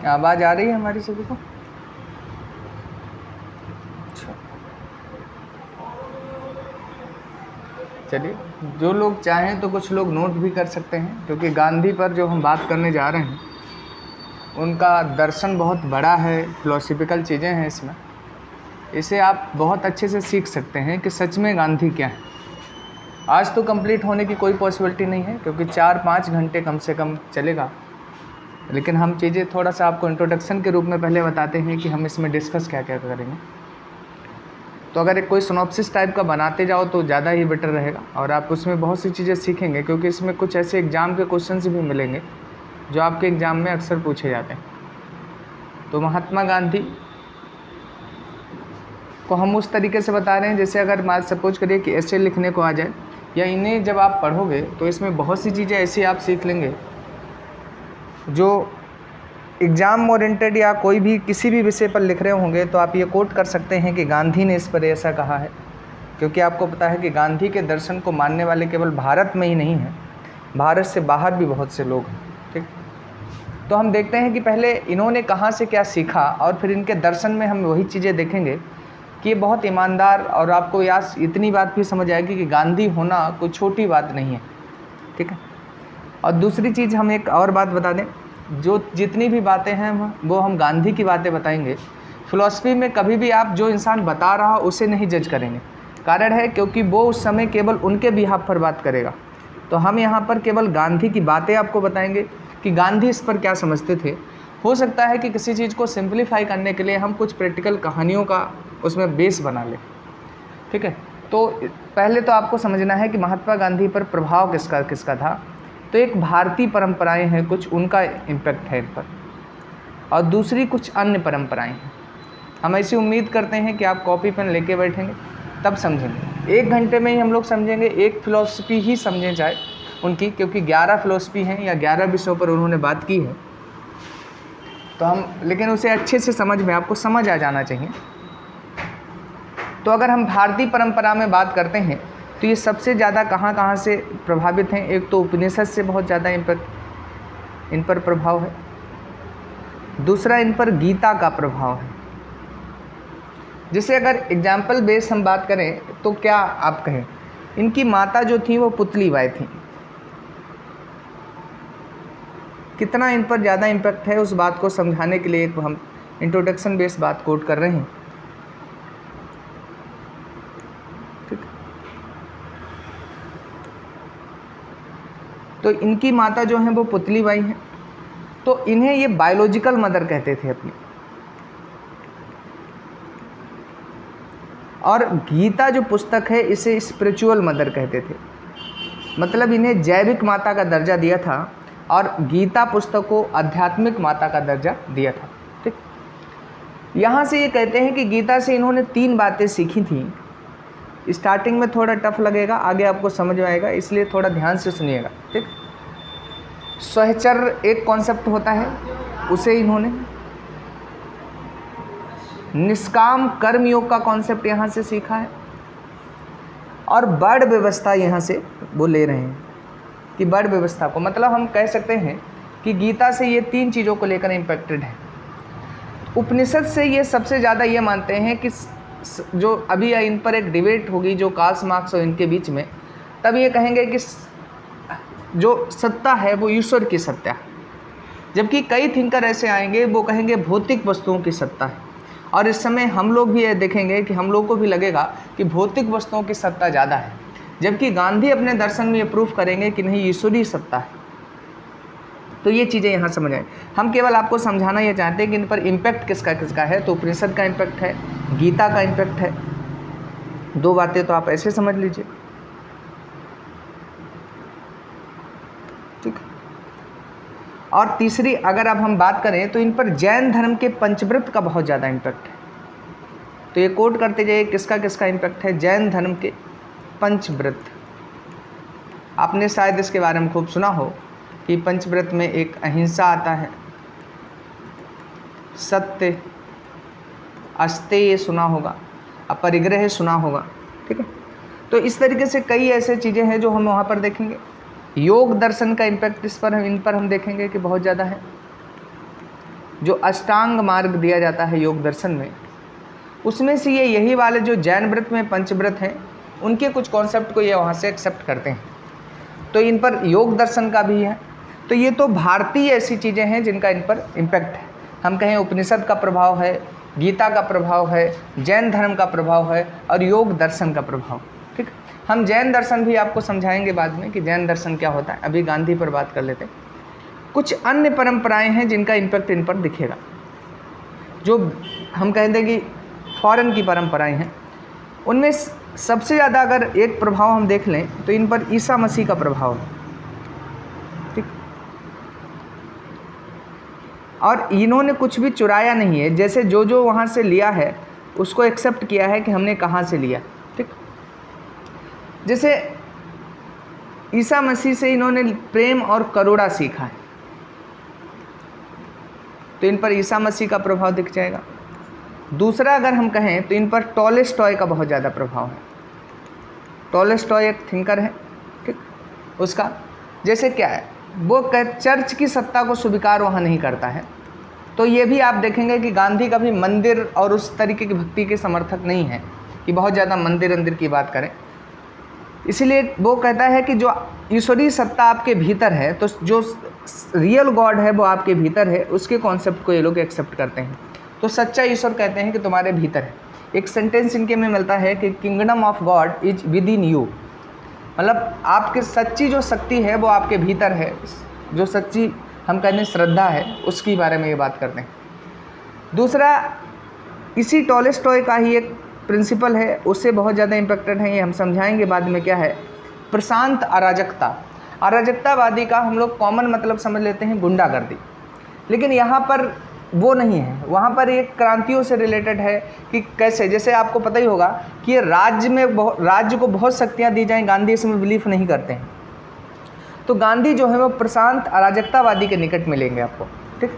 आवाज़ आ रही है हमारी सभी को? अच्छा, चलिए, जो लोग चाहें तो कुछ लोग नोट भी कर सकते हैं, क्योंकि गांधी पर जो हम बात करने जा रहे हैं उनका दर्शन बहुत बड़ा है, फिलोसफिकल चीज़ें हैं इसमें। इसे आप बहुत अच्छे से सीख सकते हैं कि सच में गांधी क्या है। आज तो कंप्लीट होने की कोई पॉसिबिलिटी नहीं है, क्योंकि 4-5 घंटे कम से कम चलेगा, लेकिन हम चीज़ें थोड़ा सा आपको इंट्रोडक्शन के रूप में पहले बताते हैं कि हम इसमें डिस्कस क्या क्या करेंगे। तो अगर एक कोई सिनॉप्सिस टाइप का बनाते जाओ तो ज़्यादा ही बेटर रहेगा, और आप उसमें बहुत सी चीज़ें सीखेंगे, क्योंकि इसमें कुछ ऐसे एग्ज़ाम के क्वेश्चंस भी मिलेंगे जो आपके एग्ज़ाम में अक्सर पूछे जाते हैं। तो महात्मा गांधी को हम उस तरीके से बता रहे हैं जैसे अगर मान सपोज करिए कि ऐसे लिखने को आ जाए, या इन्हें जब आप पढ़ोगे तो इसमें बहुत सी चीज़ें ऐसी आप सीख लेंगे जो एग्ज़ाम ओरिएंटेड या कोई भी किसी भी विषय पर लिख रहे होंगे तो आप ये कोट कर सकते हैं कि गांधी ने इस पर ऐसा कहा है, क्योंकि आपको पता है कि गांधी के दर्शन को मानने वाले केवल भारत में ही नहीं हैं, भारत से बाहर भी बहुत से लोग हैं। ठीक, तो हम देखते हैं कि पहले इन्होंने कहाँ से क्या सीखा, और फिर इनके दर्शन में हम वही चीज़ें देखेंगे कि ये बहुत ईमानदार, और आपको याद इतनी बात भी समझ आएगी कि गांधी होना कोई छोटी बात नहीं है। ठीक है, और दूसरी चीज़ हम एक और बात बता दें, जो जितनी भी बातें हैं वो हम गांधी की बातें बताएंगे। फिलॉसफी में कभी भी आप जो इंसान बता रहा उसे नहीं जज करेंगे, कारण है क्योंकि वो उस समय केवल उनके बिहाफ पर बात करेगा। तो हम यहाँ पर केवल गांधी की बातें आपको बताएंगे कि गांधी इस पर क्या समझते थे। हो सकता है कि किसी चीज़ को सिंप्लीफाई करने के लिए हम कुछ प्रैक्टिकल कहानियों का उसमें बेस बना लें। ठीक है, तो पहले तो आपको समझना है कि महात्मा गांधी पर प्रभाव किसका किसका था। तो एक भारतीय परंपराएं हैं कुछ, उनका इम्पैक्ट है इन पर, और दूसरी कुछ अन्य परंपराएं हैं। हम ऐसी उम्मीद करते हैं कि आप कॉपी पेन लेके बैठेंगे तब समझेंगे। 1 घंटे में ही हम लोग समझेंगे, एक फ़िलॉसफी ही समझें चाहे उनकी, क्योंकि 11 फ़िलॉसफी हैं या 11 विषयों पर उन्होंने बात की है। तो हम लेकिन उसे अच्छे से समझ में आपको समझ आ जाना चाहिए। तो अगर हम भारतीय परंपरा में बात करते हैं तो ये सबसे ज़्यादा कहाँ कहाँ से प्रभावित हैं। एक तो उपनिषद से बहुत ज़्यादा इन पर प्रभाव है, दूसरा इन पर गीता का प्रभाव है। जैसे अगर एग्जाम्पल बेस हम बात करें तो क्या आप कहें, इनकी माता जो थी वो पुतली बाई थी। कितना इन पर ज़्यादा इम्पैक्ट है उस बात को समझाने के लिए एक हम इंट्रोडक्शन बेस बात कोट कर रहे हैं। ठीक, तो इनकी माता जो है वो पुतली बाई हैं, तो इन्हें ये बायोलॉजिकल मदर कहते थे अपनी। और गीता जो पुस्तक है इसे स्पिरिचुअल मदर कहते थे, मतलब इन्हें जैविक माता का दर्जा दिया था, और गीता पुस्तक को आध्यात्मिक माता का दर्जा दिया था। ठीक, यहाँ से ये कहते हैं कि गीता से इन्होंने 3 बातें सीखी थी। स्टार्टिंग में थोड़ा टफ लगेगा, आगे आपको समझ में आएगा, इसलिए थोड़ा ध्यान से सुनिएगा। ठीक, स्वहचर्य एक कॉन्सेप्ट होता है, उसे इन्होंने निष्काम कर्म योग का कॉन्सेप्ट यहाँ से सीखा है, और वर्ण व्यवस्था यहाँ से वो ले रहे हैं कि वर्ण व्यवस्था को, मतलब हम कह सकते हैं कि गीता से ये 3 चीज़ों को लेकर इम्पैक्टेड है। उपनिषद से ये सबसे ज़्यादा ये मानते हैं कि जो अभी इन पर एक डिबेट होगी जो कार्ल मार्क्स और इनके बीच में, तब ये कहेंगे कि जो सत्ता है वो ईश्वर की सत्ता है, जबकि कई थिंकर ऐसे आएंगे वो कहेंगे भौतिक वस्तुओं की सत्ता है। और इस समय हम लोग भी ये देखेंगे कि हम लोग को भी लगेगा कि भौतिक वस्तुओं की सत्ता ज़्यादा है, जबकि गांधी अपने दर्शन में ये प्रूफ करेंगे कि नहीं, ईश्वरीय सत्ता है। तो ये चीज़ें यहाँ समझ आए। हम केवल आपको समझाना ये चाहते हैं कि इन पर इम्पैक्ट किसका किसका है। तो उपनिषद का इम्पैक्ट है, गीता का इम्पैक्ट है। 2 बातें तो आप ऐसे समझ लीजिए। ठीक, और तीसरी अगर अब हम बात करें तो इन पर जैन धर्म के पंचव्रत का बहुत ज़्यादा इम्पैक्ट है। तो ये कोट करते जाइए किसका किसका इम्पैक्ट है। जैन धर्म के पंचव्रत, आपने शायद इसके बारे में खूब सुना हो कि पंचव्रत में एक अहिंसा आता है, सत्य, अस्तेय सुना होगा, अपरिग्रह सुना होगा। ठीक है, तो इस तरीके से कई ऐसे चीज़ें हैं जो हम वहाँ पर देखेंगे। योग दर्शन का इम्पैक्ट इन पर हम देखेंगे कि बहुत ज़्यादा है। जो अष्टांग मार्ग दिया जाता है योग दर्शन में, उसमें से ये यही वाले जो जैन व्रत में पंचव्रत हैं उनके कुछ कॉन्सेप्ट को ये वहाँ से एक्सेप्ट करते हैं। तो इन पर योग दर्शन का भी है। तो ये तो भारतीय ऐसी चीज़ें हैं जिनका इन पर इम्पैक्ट है। हम कहें उपनिषद का प्रभाव है, गीता का प्रभाव है, जैन धर्म का प्रभाव है और योग दर्शन का प्रभाव। ठीक, हम जैन दर्शन भी आपको समझाएंगे बाद में कि जैन दर्शन क्या होता है। अभी गांधी पर बात कर लेते हैं। कुछ अन्य परंपराएं हैं जिनका इम्पैक्ट इन पर दिखेगा, जो हम कह दें कि फॉरेन की परंपराएं हैं। उनमें सबसे ज़्यादा अगर एक प्रभाव हम देख लें तो इन पर ईसा मसीह का प्रभाव है। ठीक, और इन्होंने कुछ भी चुराया नहीं है, जैसे जो जो वहाँ से लिया है उसको एक्सेप्ट किया है कि हमने कहाँ से लिया। ठीक, जैसे ईसा मसीह से इन्होंने प्रेम और करुणा सीखा है, तो इन पर ईसा मसीह का प्रभाव दिख जाएगा। दूसरा अगर हम कहें तो इन पर टॉलस्टॉय का बहुत ज़्यादा प्रभाव है। टॉलस्टॉय एक थिंकर है, ठीक, उसका जैसे क्या है, वो चर्च की सत्ता को स्वीकार वहाँ नहीं करता है। तो ये भी आप देखेंगे कि गांधी कभी मंदिर और उस तरीके की भक्ति के समर्थक नहीं है कि बहुत ज़्यादा मंदिर की बात करें। इसलिए वो कहता है कि जो ईश्वरीय सत्ता आपके भीतर है, तो जो रियल गॉड है वो आपके भीतर है, उसके कॉन्सेप्ट को ये लोग एक्सेप्ट करते हैं। तो सच्चा ईश्वर कहते हैं कि तुम्हारे भीतर है। एक सेंटेंस इनके में मिलता है कि kingdom of God is with in you, मतलब आपके सच्ची जो शक्ति है वो आपके भीतर है। जो सच्ची हम कहते हैं श्रद्धा है, उसकी बारे में ये बात करते हैं। दूसरा, इसी टॉलस्टॉय का ही एक प्रिंसिपल है, उससे बहुत ज़्यादा इम्पैक्टेड है, ये हम समझाएंगे बाद में क्या है। प्रशांत अराजकता, अराजकतावादी का हम लोग कॉमन मतलब समझ लेते हैं गुंडागर्दी, लेकिन यहाँ पर वो नहीं है। वहाँ पर एक क्रांतियों से रिलेटेड है कि कैसे, जैसे आपको पता ही होगा कि ये राज्य को बहुत शक्तियाँ दी जाएं, गांधी इसमें बिलीफ नहीं करते हैं। तो गांधी जो है वो प्रशांत अराजकतावादी के निकट मिलेंगे आपको। ठीक,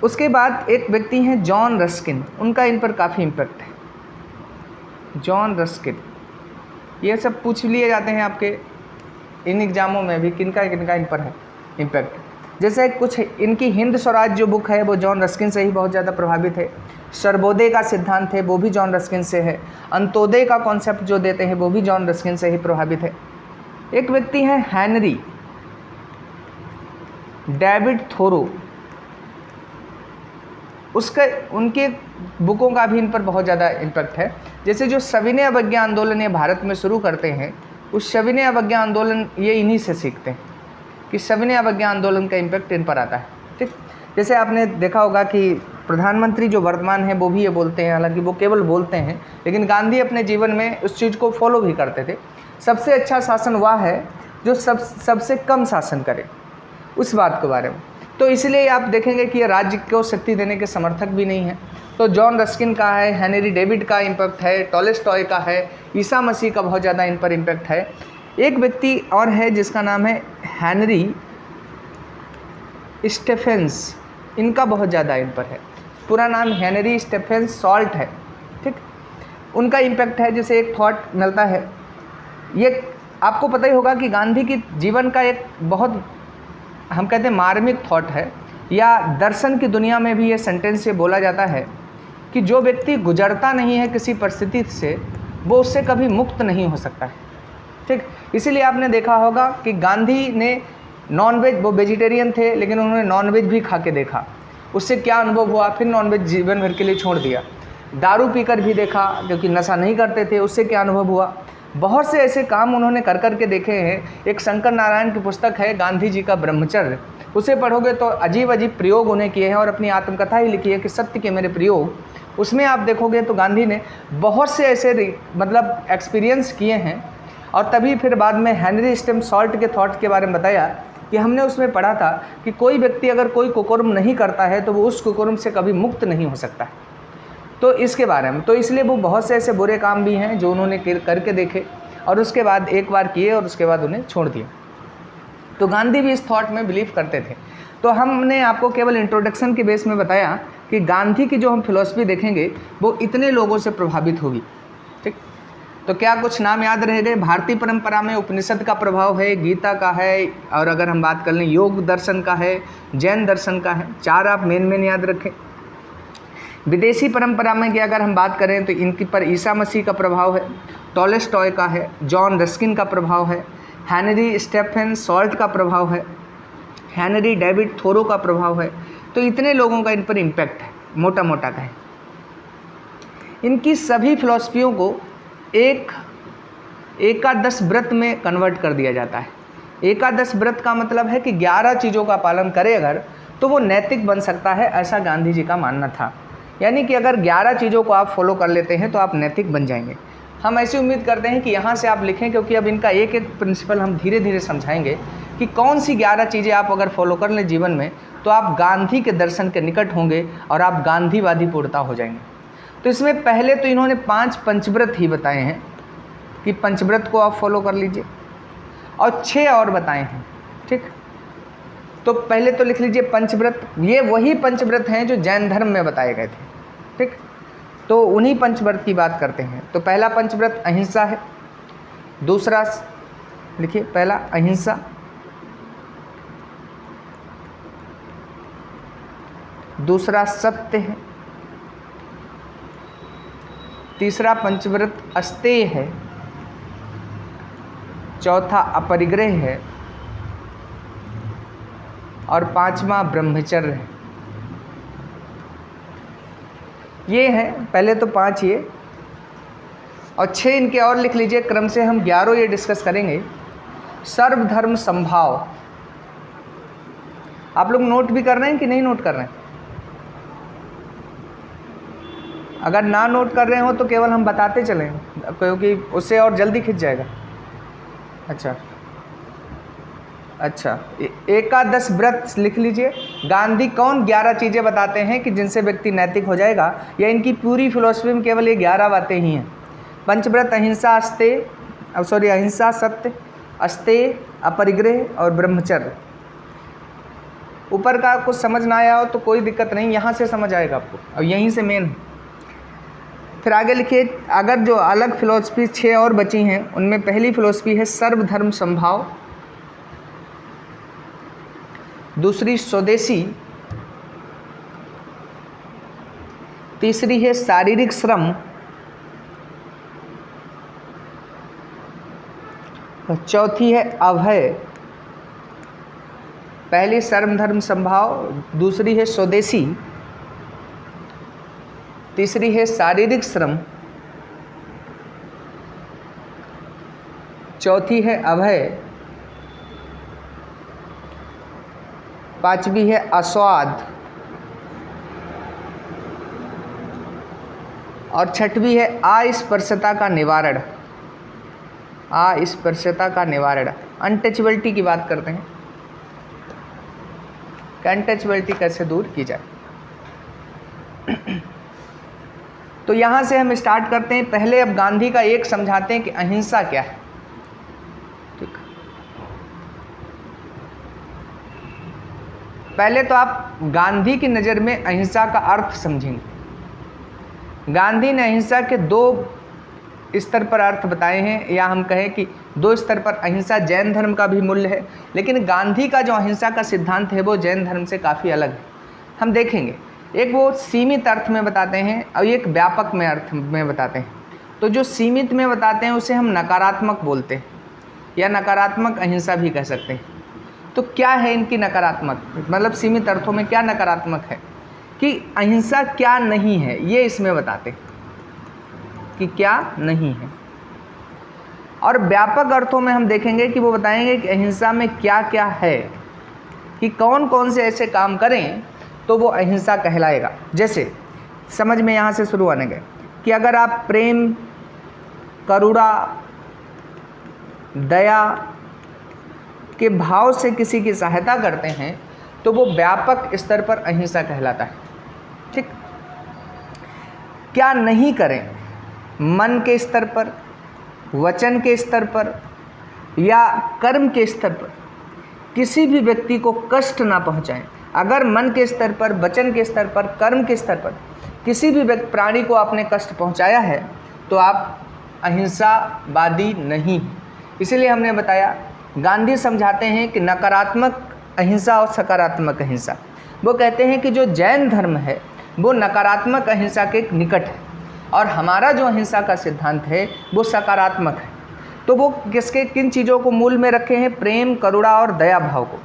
उसके बाद एक व्यक्ति हैं जॉन रस्किन, उनका इन पर काफ़ी इम्पैक्ट है। जॉन रस्किन, ये सब पूछ लिए जाते हैं आपके इन एग्ज़ामों में भी, किनका किनका इन पर है इम्पैक्ट। जैसे कुछ इनकी हिंद स्वराज जो बुक है वो जॉन रस्किन से ही बहुत ज़्यादा प्रभावित है। सर्वोदय का सिद्धांत है वो भी जॉन रस्किन से है। अंत्योदय का कॉन्सेप्ट जो देते हैं वो भी जॉन रस्किन से ही प्रभावित है। एक व्यक्ति हैं हेनरी डेविड थोरो, उनके बुकों का भी इन पर बहुत ज़्यादा इम्पैक्ट है। जैसे जो सविनय अवज्ञा आंदोलन ये भारत में शुरू करते हैं, उस सविनय अवज्ञा आंदोलन ये इन्हीं से सीखते हैं कि सविनय अवज्ञा आंदोलन का इम्पैक्ट इन पर आता है। ठीक, जैसे आपने देखा होगा कि प्रधानमंत्री जो वर्तमान है वो भी ये बोलते हैं, हालांकि वो केवल बोलते हैं, लेकिन गांधी अपने जीवन में उस चीज़ को फॉलो भी करते थे। सबसे अच्छा शासन वह है जो सबसे कम शासन करे, उस बात के बारे में। तो इसलिए आप देखेंगे कि ये राज्य को शक्ति देने के समर्थक भी नहीं है। तो जॉन रस्किन का है, हेनरी डेविड का इम्पैक्ट है, टॉलस्टॉय का है, ईसा मसीह का बहुत ज़्यादा इन पर इम्पैक्ट है। एक व्यक्ति और है जिसका नाम है हेनरी स्टेफेंस, इनका बहुत ज़्यादा इन पर है। पूरा नाम हेनरी स्टेफेंस सॉल्ट है। ठीक, उनका इम्पैक्ट है, जैसे एक थॉट मिलता है। ये आपको पता ही होगा कि गांधी की जीवन का एक बहुत हम कहते हैं मार्मिक थॉट है, या दर्शन की दुनिया में भी ये सेंटेंस ये बोला जाता है कि जो व्यक्ति गुजरता नहीं है किसी परिस्थिति से, वो उससे कभी मुक्त नहीं हो सकता है। ठीक, इसीलिए आपने देखा होगा कि गांधी ने नॉनवेज, वो वेजिटेरियन थे लेकिन उन्होंने नॉनवेज भी खा के देखा, उससे क्या अनुभव हुआ, फिर नॉनवेज जीवन भर के लिए छोड़ दिया। दारू पीकर भी देखा, क्योंकि नशा नहीं करते थे, उससे क्या अनुभव हुआ। बहुत से ऐसे काम उन्होंने कर कर के देखे हैं। एक शंकर नारायण की पुस्तक है गांधी जी का ब्रह्मचर्य, उसे पढ़ोगे तो अजीब अजीब प्रयोग उन्हें किए हैं, और अपनी आत्मकथा ही लिखी है कि सत्य के मेरे प्रयोग। उसमें आप देखोगे तो गांधी ने बहुत से ऐसे मतलब एक्सपीरियंस किए हैं। और तभी फिर बाद में हेनरी स्टेफेंस सॉल्ट के थॉट के बारे में बताया कि हमने उसमें पढ़ा था कि कोई व्यक्ति अगर कोई कुकर्म नहीं करता है तो वो उस कुकर्म से कभी मुक्त नहीं हो सकता है। तो इसके बारे में, तो इसलिए वो बहुत से ऐसे बुरे काम भी हैं जो उन्होंने करके देखे और उसके बाद एक बार किए और उसके बाद उन्हें छोड़ दिया। तो गांधी भी इस थॉट में बिलीव करते थे। तो हमने आपको केवल इंट्रोडक्शन के बेस में बताया कि गांधी की जो हम फिलॉसफी देखेंगे वो इतने लोगों से प्रभावित होगी। ठीक, तो क्या कुछ नाम याद रह गए? भारतीय परंपरा में उपनिषद का प्रभाव है, गीता का है, और अगर हम बात कर लें योग दर्शन का है, जैन दर्शन का है। 4 आप मेन याद रखें। विदेशी परंपरा में की अगर हम बात करें तो इनकी पर ईसा मसीह का प्रभाव है, टॉलस्टॉय का है, जॉन रस्किन का प्रभाव है, हेनरी स्टेफन सॉल्ट का प्रभाव है, हेनरी डेविड थोरो का प्रभाव है। तो इतने लोगों का इन पर इम्पैक्ट है, मोटा मोटा का है। इनकी सभी फिलॉसफियों को एकादश व्रत में कन्वर्ट कर दिया जाता है। एकादश व्रत का मतलब है कि 11 चीज़ों का पालन करे अगर, तो वो नैतिक बन सकता है, ऐसा गांधी जी का मानना था। यानी कि अगर 11 चीज़ों को आप फॉलो कर लेते हैं तो आप नैतिक बन जाएंगे। हम ऐसी उम्मीद करते हैं कि यहाँ से आप लिखें, क्योंकि अब इनका एक एक प्रिंसिपल हम धीरे धीरे समझाएंगे कि कौन सी 11 चीज़ें आप अगर फॉलो कर लें जीवन में तो आप गांधी के दर्शन के निकट होंगे और आप गांधीवादी पूर्णता हो जाएंगे। तो इसमें पहले तो इन्होंने 5 पंचव्रत ही बताए हैं कि पंचव्रत को आप फॉलो कर लीजिए, और 6 और बताए हैं। ठीक, तो पहले तो लिख लीजिए पंचव्रत। ये वही पंचव्रत हैं जो जैन धर्म में बताए गए थे। ठीक, तो उन्हीं पंचव्रत की बात करते हैं। तो पहला पंचव्रत अहिंसा है। दूसरा लिखिए, पहला अहिंसा, दूसरा सत्य है, तीसरा पंचव्रत अस्तेय है, चौथा अपरिग्रह है, और 5वां ब्रह्मचर्य है। ये हैं पहले तो 5 ये, और 6 इनके और लिख लीजिए। क्रम से हम 11 ये डिस्कस करेंगे। सर्वधर्म संभाव, आप लोग नोट भी कर रहे हैं कि नहीं नोट कर रहे हैं? अगर ना नोट कर रहे हो तो केवल हम बताते चलें, क्योंकि उससे और जल्दी खिंच जाएगा। अच्छा, एकादश व्रत लिख लीजिए। गांधी कौन 11 चीज़ें बताते हैं कि जिनसे व्यक्ति नैतिक हो जाएगा, या इनकी पूरी फिलॉसफी में केवल ये 11 बातें ही हैं। पंचव्रत अहिंसा, अहिंसा, सत्य, अस्तेय, अपरिग्रह और ब्रह्मचर्य। ऊपर का कुछ समझ ना आया हो तो कोई दिक्कत नहीं, यहाँ से समझ आएगा आपको, और यहीं से मेन। फिर आगे लिखिए, अगर जो अलग फिलॉसफी 6 और बची हैं उनमें पहली फिलॉसफी है सर्वधर्म संभाव, दूसरी स्वदेशी, तीसरी है शारीरिक श्रम, और चौथी है अभय। पहली सर्वधर्म संभाव, दूसरी है स्वदेशी, तीसरी है शारीरिक श्रम, चौथी है अभय, 5वीं है अस्वाद, और 6वीं है अस्पृश्यता का निवारण। अस्पृश्यता का निवारण, अनटचेबिलिटी की बात करते हैं, अनटचेबिलिटी कैसे दूर की जाए। तो यहाँ से हम स्टार्ट करते हैं। पहले अब गांधी का एक समझाते हैं कि अहिंसा क्या है। ठीक, पहले तो आप गांधी की नज़र में अहिंसा का अर्थ समझेंगे। गांधी ने अहिंसा के 2 स्तर पर अर्थ बताए हैं, या हम कहें कि 2 स्तर पर। अहिंसा जैन धर्म का भी मूल्य है, लेकिन गांधी का जो अहिंसा का सिद्धांत है वो जैन धर्म से काफ़ी अलग है। हम देखेंगे, एक वो सीमित अर्थ में बताते हैं और एक व्यापक में अर्थ में बताते हैं। तो जो सीमित में बताते हैं उसे हम नकारात्मक बोलते हैं, या नकारात्मक अहिंसा भी कह सकते हैं। तो क्या है इनकी नकारात्मक, मतलब सीमित अर्थों में क्या नकारात्मक है, कि अहिंसा क्या नहीं है, ये इसमें बताते हैं कि क्या नहीं है। और व्यापक अर्थों में हम देखेंगे कि वो बताएंगे कि अहिंसा में क्या क्या है, कि कौन कौन से ऐसे काम करें तो वो अहिंसा कहलाएगा। जैसे समझ में यहाँ से शुरू आने गए कि अगर आप प्रेम, करुणा, दया के भाव से किसी की सहायता करते हैं तो वो व्यापक स्तर पर अहिंसा कहलाता है। ठीक, क्या नहीं करें, मन के स्तर पर, वचन के स्तर पर या कर्म के स्तर पर किसी भी व्यक्ति को कष्ट ना पहुंचाएं। अगर मन के स्तर पर, वचन के स्तर पर, कर्म के स्तर पर किसी भी व्यक्ति प्राणी को आपने कष्ट पहुंचाया है तो आप अहिंसावादी नहीं। इसीलिए हमने बताया, गांधी समझाते हैं कि नकारात्मक अहिंसा और सकारात्मक अहिंसा। वो कहते हैं कि जो जैन धर्म है वो नकारात्मक अहिंसा के निकट है और हमारा जो अहिंसा का सिद्धांत है वो सकारात्मक है। तो वो किन चीज़ों को मूल में रखे हैं? प्रेम, करुणा और दया भाव को।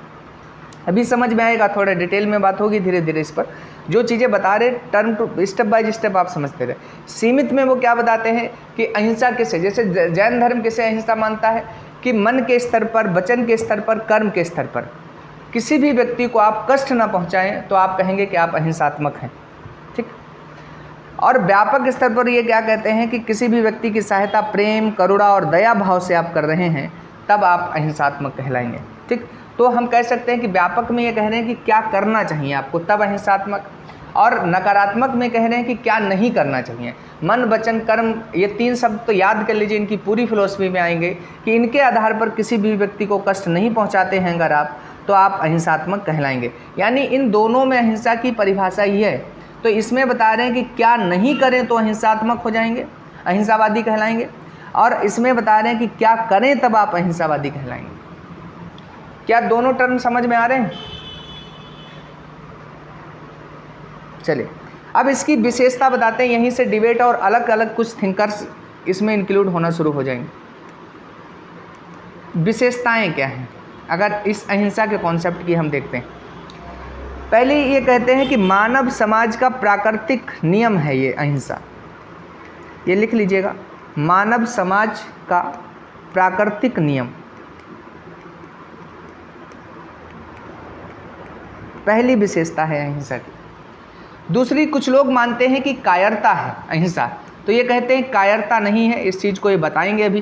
अभी समझ में आएगा, थोड़ा डिटेल में बात होगी धीरे धीरे इस पर। जो चीज़ें बता रहे term to step by step आप समझते रहे। सीमित में वो क्या बताते हैं कि अहिंसा किसे, जैसे जैन धर्म किसे अहिंसा मानता है कि मन के स्तर पर, वचन के स्तर पर, कर्म के स्तर पर किसी भी व्यक्ति को आप कष्ट ना पहुंचाएं तो आप कहेंगे कि आप अहिंसात्मक हैं, ठीक। और व्यापक स्तर पर ये क्या कहते हैं कि किसी भी व्यक्ति की सहायता प्रेम, करुणा और दया भाव से आप कर रहे हैं तब आप अहिंसात्मक कहलाएंगे, ठीक। तो हम कह सकते हैं कि व्यापक में ये कह रहे हैं कि क्या करना चाहिए आपको, तब अहिंसात्मक। और नकारात्मक में कह रहे हैं कि क्या नहीं करना चाहिए। मन, वचन, कर्म, ये 3 शब्द तो याद कर लीजिए, इनकी पूरी फिलॉसफी में आएंगे कि इनके आधार पर किसी भी व्यक्ति को कष्ट नहीं पहुंचाते हैं अगर आप, तो आप अहिंसात्मक कहलाएंगे। यानी इन दोनों में अहिंसा की परिभाषा ही है। तो इसमें बता रहे हैं कि क्या नहीं करें तो अहिंसात्मक हो जाएंगे, अहिंसावादी कहलाएंगे, और इसमें बता रहे हैं कि क्या करें तब आप अहिंसावादी कहलाएंगे। क्या दोनों टर्म समझ में आ रहे हैं? चलिए अब इसकी विशेषता बताते हैं, यहीं से डिबेट और अलग अलग कुछ थिंकर्स इसमें इंक्लूड होना शुरू हो जाएंगे। विशेषताएं क्या हैं अगर इस अहिंसा के कॉन्सेप्ट की हम देखते हैं? पहले ये कहते हैं कि मानव समाज का प्राकृतिक नियम है ये अहिंसा। ये लिख लीजिएगा, मानव समाज का प्राकृतिक नियम, पहली विशेषता है अहिंसा की। दूसरी, कुछ लोग मानते हैं कि कायरता है अहिंसा, तो ये कहते हैं कायरता नहीं है। इस चीज़ को ये बताएंगे अभी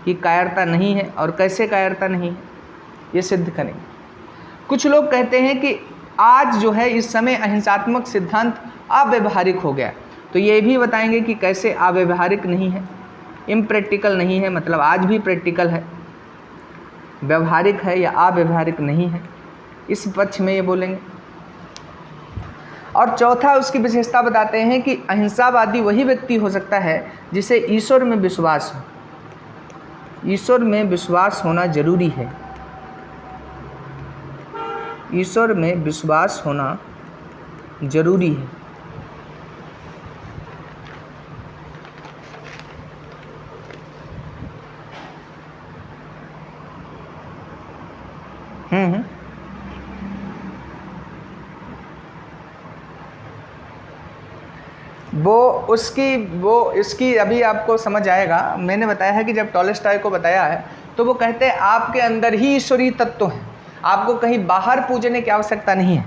कि कायरता नहीं है और कैसे कायरता नहीं है, ये सिद्ध करेंगे। कुछ लोग कहते हैं कि आज जो है इस समय अहिंसात्मक सिद्धांत अव्यवहारिक हो गया, तो ये भी बताएंगे कि कैसे अव्यवहारिक नहीं है, इम्प्रैक्टिकल नहीं है, मतलब आज भी प्रैक्टिकल है, व्यवहारिक है या अव्यवहारिक नहीं है, इस पक्ष में ये बोलेंगे। और चौथा, उसकी विशेषता बताते हैं कि अहिंसावादी वही व्यक्ति हो सकता है जिसे ईश्वर में विश्वास हो। ईश्वर में विश्वास होना जरूरी है, ईश्वर में विश्वास होना जरूरी है। वो इसकी अभी आपको समझ आएगा। मैंने बताया है कि जब टॉलस्टॉय को बताया है तो वो कहते हैं आपके अंदर ही ईश्वरीय तत्व है, आपको कहीं बाहर पूजने की आवश्यकता नहीं है।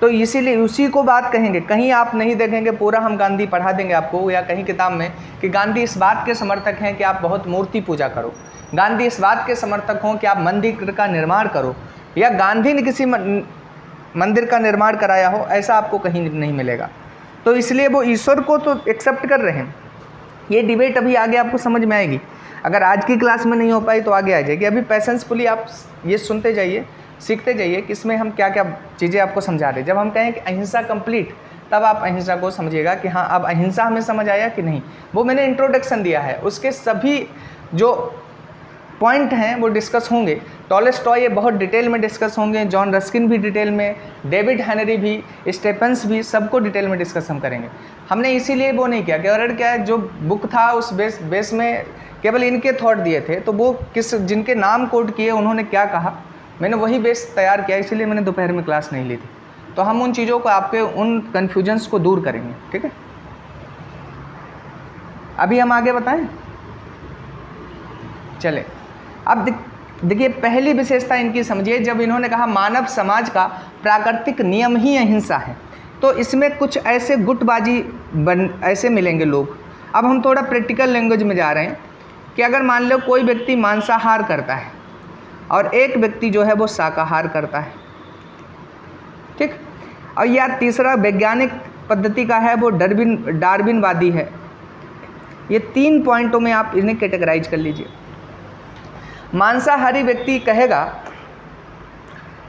तो इसीलिए उसी को बात कहेंगे। कहीं आप नहीं देखेंगे पूरा हम गांधी पढ़ा देंगे आपको या कहीं किताब में कि गांधी इस बात के समर्थक हैं कि आप बहुत मूर्ति पूजा करो, गांधी इस बात के समर्थक हों कि आप मंदिर का निर्माण करो, या गांधी ने किसी मंदिर का निर्माण कराया हो, ऐसा आपको कहीं नहीं मिलेगा। तो इसलिए वो ईश्वर को तो एक्सेप्ट कर रहे हैं। ये डिबेट अभी आगे आपको समझ में आएगी, अगर आज की क्लास में नहीं हो पाई तो आगे आ जाएगी। अभी पैसेंसफुली आप ये सुनते जाइए, सीखते जाइए कि इसमें हम क्या क्या चीज़ें आपको समझा रहे हैं। जब हम कहें कि अहिंसा कंप्लीट, तब आप अहिंसा को समझिएगा कि हाँ अब अहिंसा हमें समझ आया कि नहीं। वो मैंने इंट्रोडक्शन दिया है, उसके सभी जो पॉइंट हैं वो डिस्कस होंगे। टॉलस्टॉय ये बहुत डिटेल में डिस्कस होंगे, जॉन रस्किन भी डिटेल में, डेविड हेनरी भी, स्टेफेंस भी, सबको डिटेल में डिस्कस हम करेंगे। हमने इसीलिए वो नहीं किया कि क्या है जो बुक था उस बेस में केवल इनके थॉट दिए थे, तो वो जिनके नाम कोट किए उन्होंने क्या कहा, मैंने वही बेस तैयार किया, इसीलिए मैंने दोपहर में क्लास नहीं ली थी। तो हम उन चीज़ों को, आपके उन कन्फ्यूजन्स को दूर करेंगे, ठीक है। अभी हम आगे बताएं, चले। अब देखिए पहली विशेषता इनकी समझिए। जब इन्होंने कहा मानव समाज का प्राकृतिक नियम ही अहिंसा है, तो इसमें कुछ ऐसे गुटबाजी ऐसे मिलेंगे लोग। अब हम थोड़ा प्रैक्टिकल लैंग्वेज में जा रहे हैं कि अगर मान लो कोई व्यक्ति मांसाहार करता है और एक व्यक्ति जो है वो शाकाहार करता है, ठीक, और या तीसरा वैज्ञानिक पद्धति का है, वो डार्विनवादी है। ये 3 पॉइंटों में आप इन्हें कैटेगराइज कर लीजिए। मांसाहारी व्यक्ति कहेगा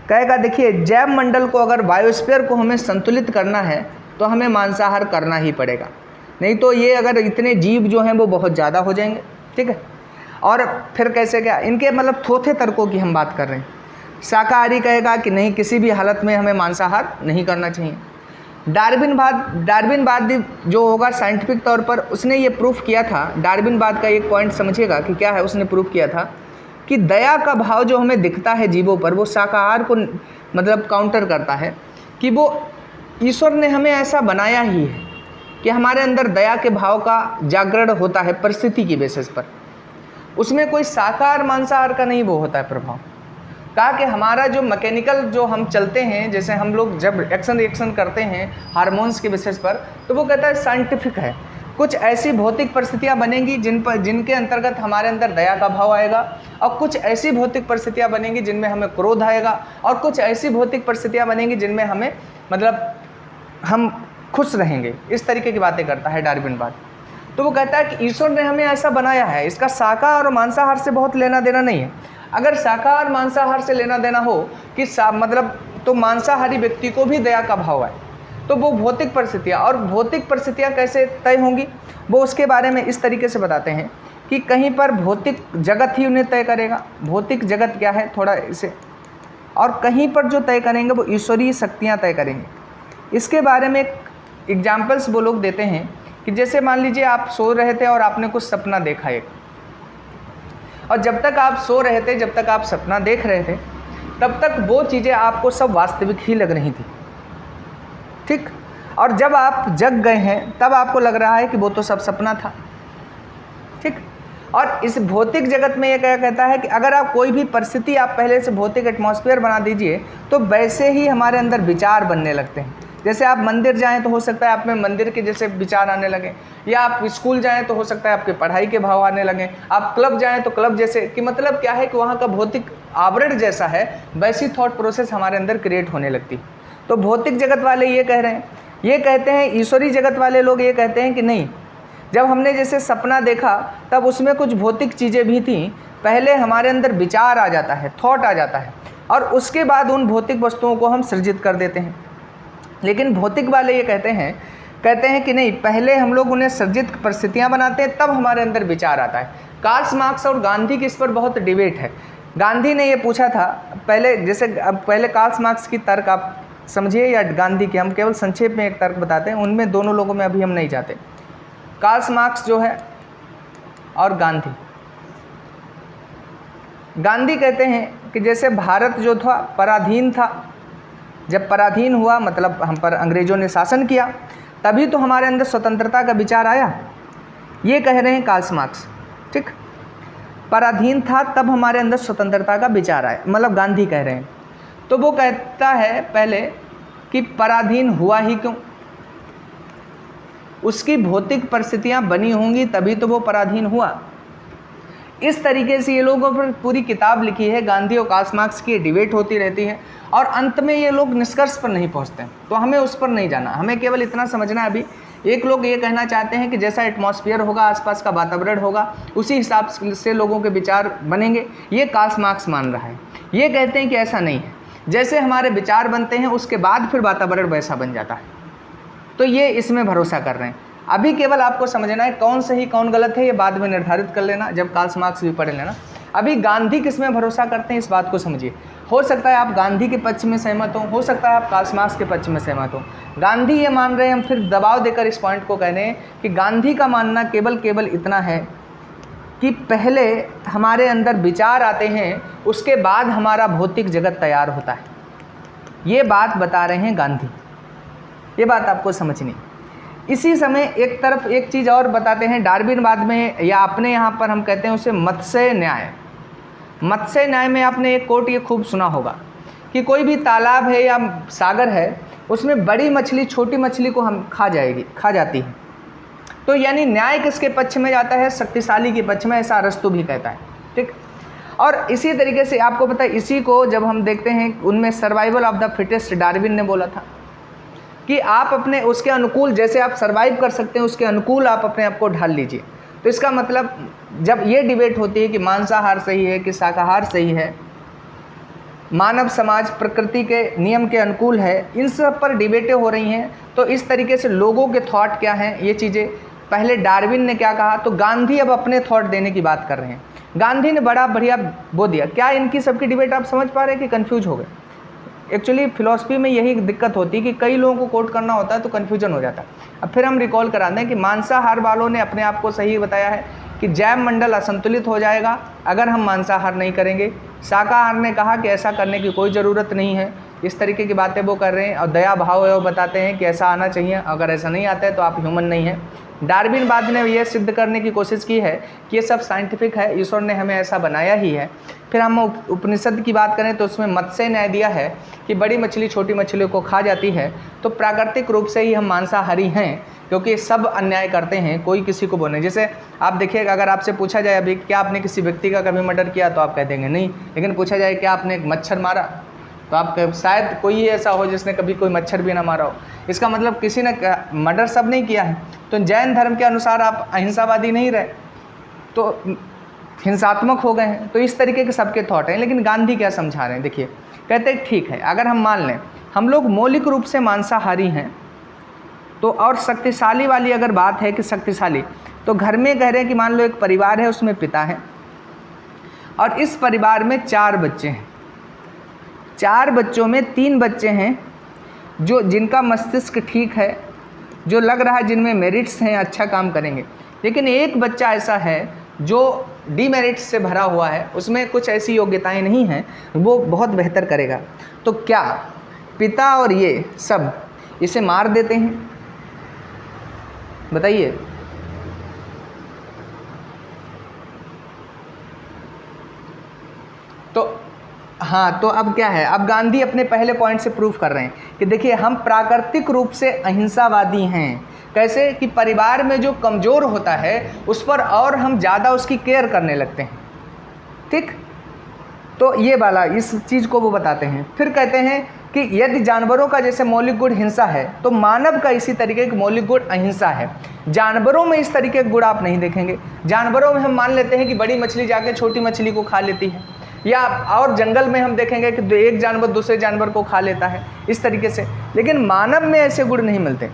देखिए जैव मंडल को, अगर बायोस्फीयर को हमें संतुलित करना है तो हमें मांसाहार करना ही पड़ेगा, नहीं तो ये अगर इतने जीव जो हैं वो बहुत ज़्यादा हो जाएंगे। ठीक है। और फिर कैसे क्या, इनके मतलब थोथे तर्कों की हम बात कर रहे हैं। शाकाहारी कहेगा कि नहीं, किसी भी हालत में हमें मांसाहार नहीं करना चाहिए। डार्विनवादी जो होगा साइंटिफिक तौर पर, उसने ये प्रूफ किया था, डार्विनवाद का एक पॉइंट समझिएगा कि क्या है, उसने प्रूफ किया था कि दया का भाव जो हमें दिखता है जीवों पर, वो शाकाहार को मतलब काउंटर करता है कि वो ईश्वर ने हमें ऐसा बनाया ही है कि हमारे अंदर दया के भाव का जागरण होता है परिस्थिति की बेसिस पर। उसमें कोई शाकाहार मांसाहार का नहीं वो होता है प्रभाव। कहा कि हमारा जो मैकेनिकल जो हम चलते हैं, जैसे हम लोग जब एक्शन रिएक्शन करते हैं हार्मोन्स के बेसिस पर, तो वो कहता है साइंटिफिक है। कुछ ऐसी भौतिक परिस्थितियां बनेंगी जिनके अंतर्गत हमारे अंदर दया का भाव आएगा, और कुछ ऐसी भौतिक परिस्थितियां बनेंगी जिनमें हमें क्रोध आएगा, और कुछ ऐसी भौतिक परिस्थितियां बनेंगी जिनमें हमें मतलब हम खुश रहेंगे। इस तरीके की बातें करता है डार्विनवाद। तो वो कहता है कि ईश्वर ने हमें ऐसा बनाया है, इसका शाकाहार और मांसाहार से बहुत लेना देना नहीं है। अगर शाकाहार मांसाहार से लेना देना हो कि मतलब तो मांसाहारी व्यक्ति को भी दया का भाव आए, तो वो भौतिक परिस्थितियाँ, और भौतिक परिस्थितियाँ कैसे तय होंगी वो उसके बारे में इस तरीके से बताते हैं कि कहीं पर भौतिक जगत ही उन्हें तय करेगा, भौतिक जगत क्या है थोड़ा इसे, और कहीं पर जो तय करेंगे वो ईश्वरीय शक्तियाँ तय करेंगे। इसके बारे में एग्जाम्पल्स वो लोग देते हैं कि जैसे मान लीजिए आप सो रहे थे और आपने कुछ सपना देखा एक, और जब तक आप सो रहे थे, जब तक आप सपना देख रहे थे, तब तक वो चीज़ें आपको सब वास्तविक ही लग रही थी, ठीक। और जब आप जग गए हैं तब आपको लग रहा है कि वो तो सब सपना था, ठीक। और इस भौतिक जगत में ये क्या कहता है कि अगर आप कोई भी परिस्थिति आप पहले से भौतिक एटमॉस्फेयर बना दीजिए, तो वैसे ही हमारे अंदर विचार बनने लगते हैं। जैसे आप मंदिर जाएं तो हो सकता है आप में मंदिर के जैसे विचार आने लगे, या आप स्कूल जाएं तो हो सकता है आपके पढ़ाई के भाव आने लगे, आप क्लब जाएं तो क्लब जैसे, कि मतलब क्या है कि वहाँ का भौतिक आवरण जैसा है, वैसी थॉट प्रोसेस हमारे अंदर क्रिएट होने लगती। तो भौतिक जगत वाले ये कह रहे हैं, ये कहते हैं, ईश्वरीय जगत वाले लोग ये कहते हैं कि नहीं, जब हमने जैसे सपना देखा तब उसमें कुछ भौतिक चीज़ें भी थीं, पहले हमारे अंदर विचार आ जाता है, थॉट आ जाता है, और उसके बाद उन भौतिक वस्तुओं को हम सृजित कर देते हैं। लेकिन भौतिक वाले ये कहते हैं कि नहीं, पहले हम लोग उन्हें सृजित परिस्थितियाँ बनाते हैं, तब हमारे अंदर विचार आता है। कार्ल मार्क्स और गांधी की इस पर बहुत डिबेट है। गांधी ने ये पूछा था पहले, जैसे अब पहले कार्ल मार्क्स की तर्क आप समझिए या गांधी की, हम केवल संक्षेप में एक तर्क बताते हैं, उनमें दोनों लोगों में अभी हम नहीं जाते। कार्ल मार्क्स जो है और गांधी कहते हैं कि जैसे भारत जो था पराधीन था, जब पराधीन हुआ मतलब हम पर अंग्रेज़ों ने शासन किया, तभी तो हमारे अंदर स्वतंत्रता का विचार आया। ये कह रहे हैं कार्ल मार्क्स, ठीक। पराधीन था तब हमारे अंदर स्वतंत्रता का विचार आया, मतलब गांधी कह रहे हैं। तो वो कहता है पहले कि पराधीन हुआ ही क्यों, उसकी भौतिक परिस्थितियां बनी होंगी तभी तो वो पराधीन हुआ। इस तरीके से ये लोगों पर पूरी किताब लिखी है, गांधी और कार्ल मार्क्स की डिबेट होती रहती है, और अंत में ये लोग निष्कर्ष पर नहीं पहुंचते। तो हमें उस पर नहीं जाना, हमें केवल इतना समझना है। अभी एक लोग ये कहना चाहते हैं कि जैसा एटमॉस्फेयर होगा, आसपास का वातावरण होगा, उसी हिसाब से लोगों के विचार बनेंगे, ये कार्ल मार्क्स मान रहा है। ये कहते हैं कि ऐसा नहीं है, जैसे हमारे विचार बनते हैं उसके बाद फिर वातावरण वैसा बन जाता है। तो ये इसमें भरोसा कर रहे हैं। अभी केवल आपको समझना है कौन सही कौन गलत है, ये बाद में निर्धारित कर लेना, जब कार्ल मार्क्स भी पढ़ लेना। अभी गांधी किस में भरोसा करते हैं इस बात को समझिए। हो सकता है आप गांधी के पक्ष में सहमत हो सकता है आप कार्ल मार्क्स के पक्ष में सहमत हो। गांधी ये मान रहे हैं, हम फिर दबाव देकर इस पॉइंट को कह रहे हैं कि गांधी का मानना केवल इतना है कि पहले हमारे अंदर विचार आते हैं, उसके बाद हमारा भौतिक जगत तैयार होता है। ये बात बता रहे हैं गांधी, ये बात आपको समझनी। इसी समय एक तरफ एक चीज़ और बताते हैं डार्विनवाद में, या अपने यहाँ पर हम कहते हैं उसे मत्स्य न्याय। मत्स्य न्याय में आपने एक कोट ये खूब सुना होगा कि कोई भी तालाब है या सागर है, उसमें बड़ी मछली छोटी मछली को हम खा जाती है। तो यानी न्याय किसके पक्ष में जाता है? शक्तिशाली के पक्ष में, ऐसा अरस्तु भी कहता है, ठीक। और इसी तरीके से आपको पता है, इसी को जब हम देखते हैं उनमें survival of the fittest Darwin ने बोला था कि आप अपने उसके अनुकूल, जैसे आप सर्वाइव कर सकते हैं उसके अनुकूल आप अपने आप को ढाल लीजिए। तो इसका मतलब जब ये डिबेट होती है कि मांसाहार सही है कि शाकाहार सही है, मानव समाज प्रकृति के नियम के अनुकूल है, इन सब पर डिबेटें हो रही हैं। तो इस तरीके से लोगों के थॉट क्या हैं, ये चीज़ें पहले डार्विन ने क्या कहा, तो गांधी अब अपने थॉट देने की बात कर रहे हैं। गांधी ने बड़ा बढ़िया वो दिया। क्या इनकी सबकी डिबेट आप समझ पा रहे हैं कि कंफ्यूज हो गए? एक्चुअली फिलॉसफी में यही दिक्कत होती है कि कई लोगों को कोट करना होता है तो कन्फ्यूजन हो जाता है। अब फिर हम रिकॉल करा दें कि मांसाहार वालों ने अपने आप को सही बताया है कि जैव मंडल असंतुलित हो जाएगा अगर हम मांसाहार नहीं करेंगे। शाकाहार ने कहा कि ऐसा करने की कोई ज़रूरत नहीं है। इस तरीके की बातें वो कर रहे हैं और दया भाव है वो बताते हैं कि ऐसा आना चाहिए, अगर ऐसा नहीं आता है तो आप ह्यूमन नहीं है। डार्विनवाद ने यह सिद्ध करने की कोशिश की है कि ये सब साइंटिफिक है, ईश्वर ने हमें ऐसा बनाया ही है। फिर हम उपनिषद की बात करें तो उसमें मत्स्य न्याय दिया है कि बड़ी मछली छोटी मछलियों को खा जाती है, तो प्राकृतिक रूप से ही हम मांसाहारी हैं क्योंकि सब अन्याय करते हैं, कोई किसी को बोलने। जैसे आप देखिएगा, अगर आपसे पूछा जाए अभी क्या आपने किसी व्यक्ति का कभी मर्डर किया तो आप कह देंगे नहीं, लेकिन पूछा जाए क्या आपने एक मच्छर मारा तो आप शायद कोई ही ऐसा हो जिसने कभी कोई मच्छर भी ना मारा हो। इसका मतलब किसी ने मर्डर सब नहीं किया है। तो जैन धर्म के अनुसार आप अहिंसावादी नहीं रहे तो हिंसात्मक हो गए हैं। तो इस तरीके के सबके थॉट हैं। लेकिन गांधी क्या समझा रहे हैं, देखिए, कहते हैं ठीक है अगर हम मान लें हम लोग मौलिक रूप से मांसाहारी हैं तो, और शक्तिशाली वाली अगर बात है कि शक्तिशाली, तो घर में कह रहे हैं कि मान लो एक परिवार है, उसमें पिता है और इस परिवार में 4 बच्चे हैं। 4 बच्चों में 3 बच्चे हैं जो जिनका मस्तिष्क ठीक है, जो लग रहा है जिनमें मेरिट्स हैं, अच्छा काम करेंगे। लेकिन एक बच्चा ऐसा है जो डीमेरिट्स से भरा हुआ है, उसमें कुछ ऐसी योग्यताएं नहीं हैं, वो बहुत बेहतर करेगा। तो क्या पिता और ये सब इसे मार देते हैं? बताइए। तो हाँ, तो अब क्या है, अब गांधी अपने पहले पॉइंट से प्रूफ कर रहे हैं कि देखिए हम प्राकृतिक रूप से अहिंसावादी हैं। कैसे कि परिवार में जो कमज़ोर होता है उस पर और हम ज़्यादा उसकी केयर करने लगते हैं। ठीक, तो ये वाला इस चीज़ को वो बताते हैं। फिर कहते हैं कि यदि जानवरों का जैसे मौलिक गुण हिंसा है तो मानव का इसी तरीके का मौलिक गुण अहिंसा है। जानवरों में इस तरीके के गुण आप नहीं देखेंगे। जानवरों में हम मान लेते हैं कि बड़ी मछली जाके छोटी मछली को खा लेती है, या और जंगल में हम देखेंगे कि एक जानवर दूसरे जानवर को खा लेता है, इस तरीके से। लेकिन मानव में ऐसे गुण नहीं मिलते।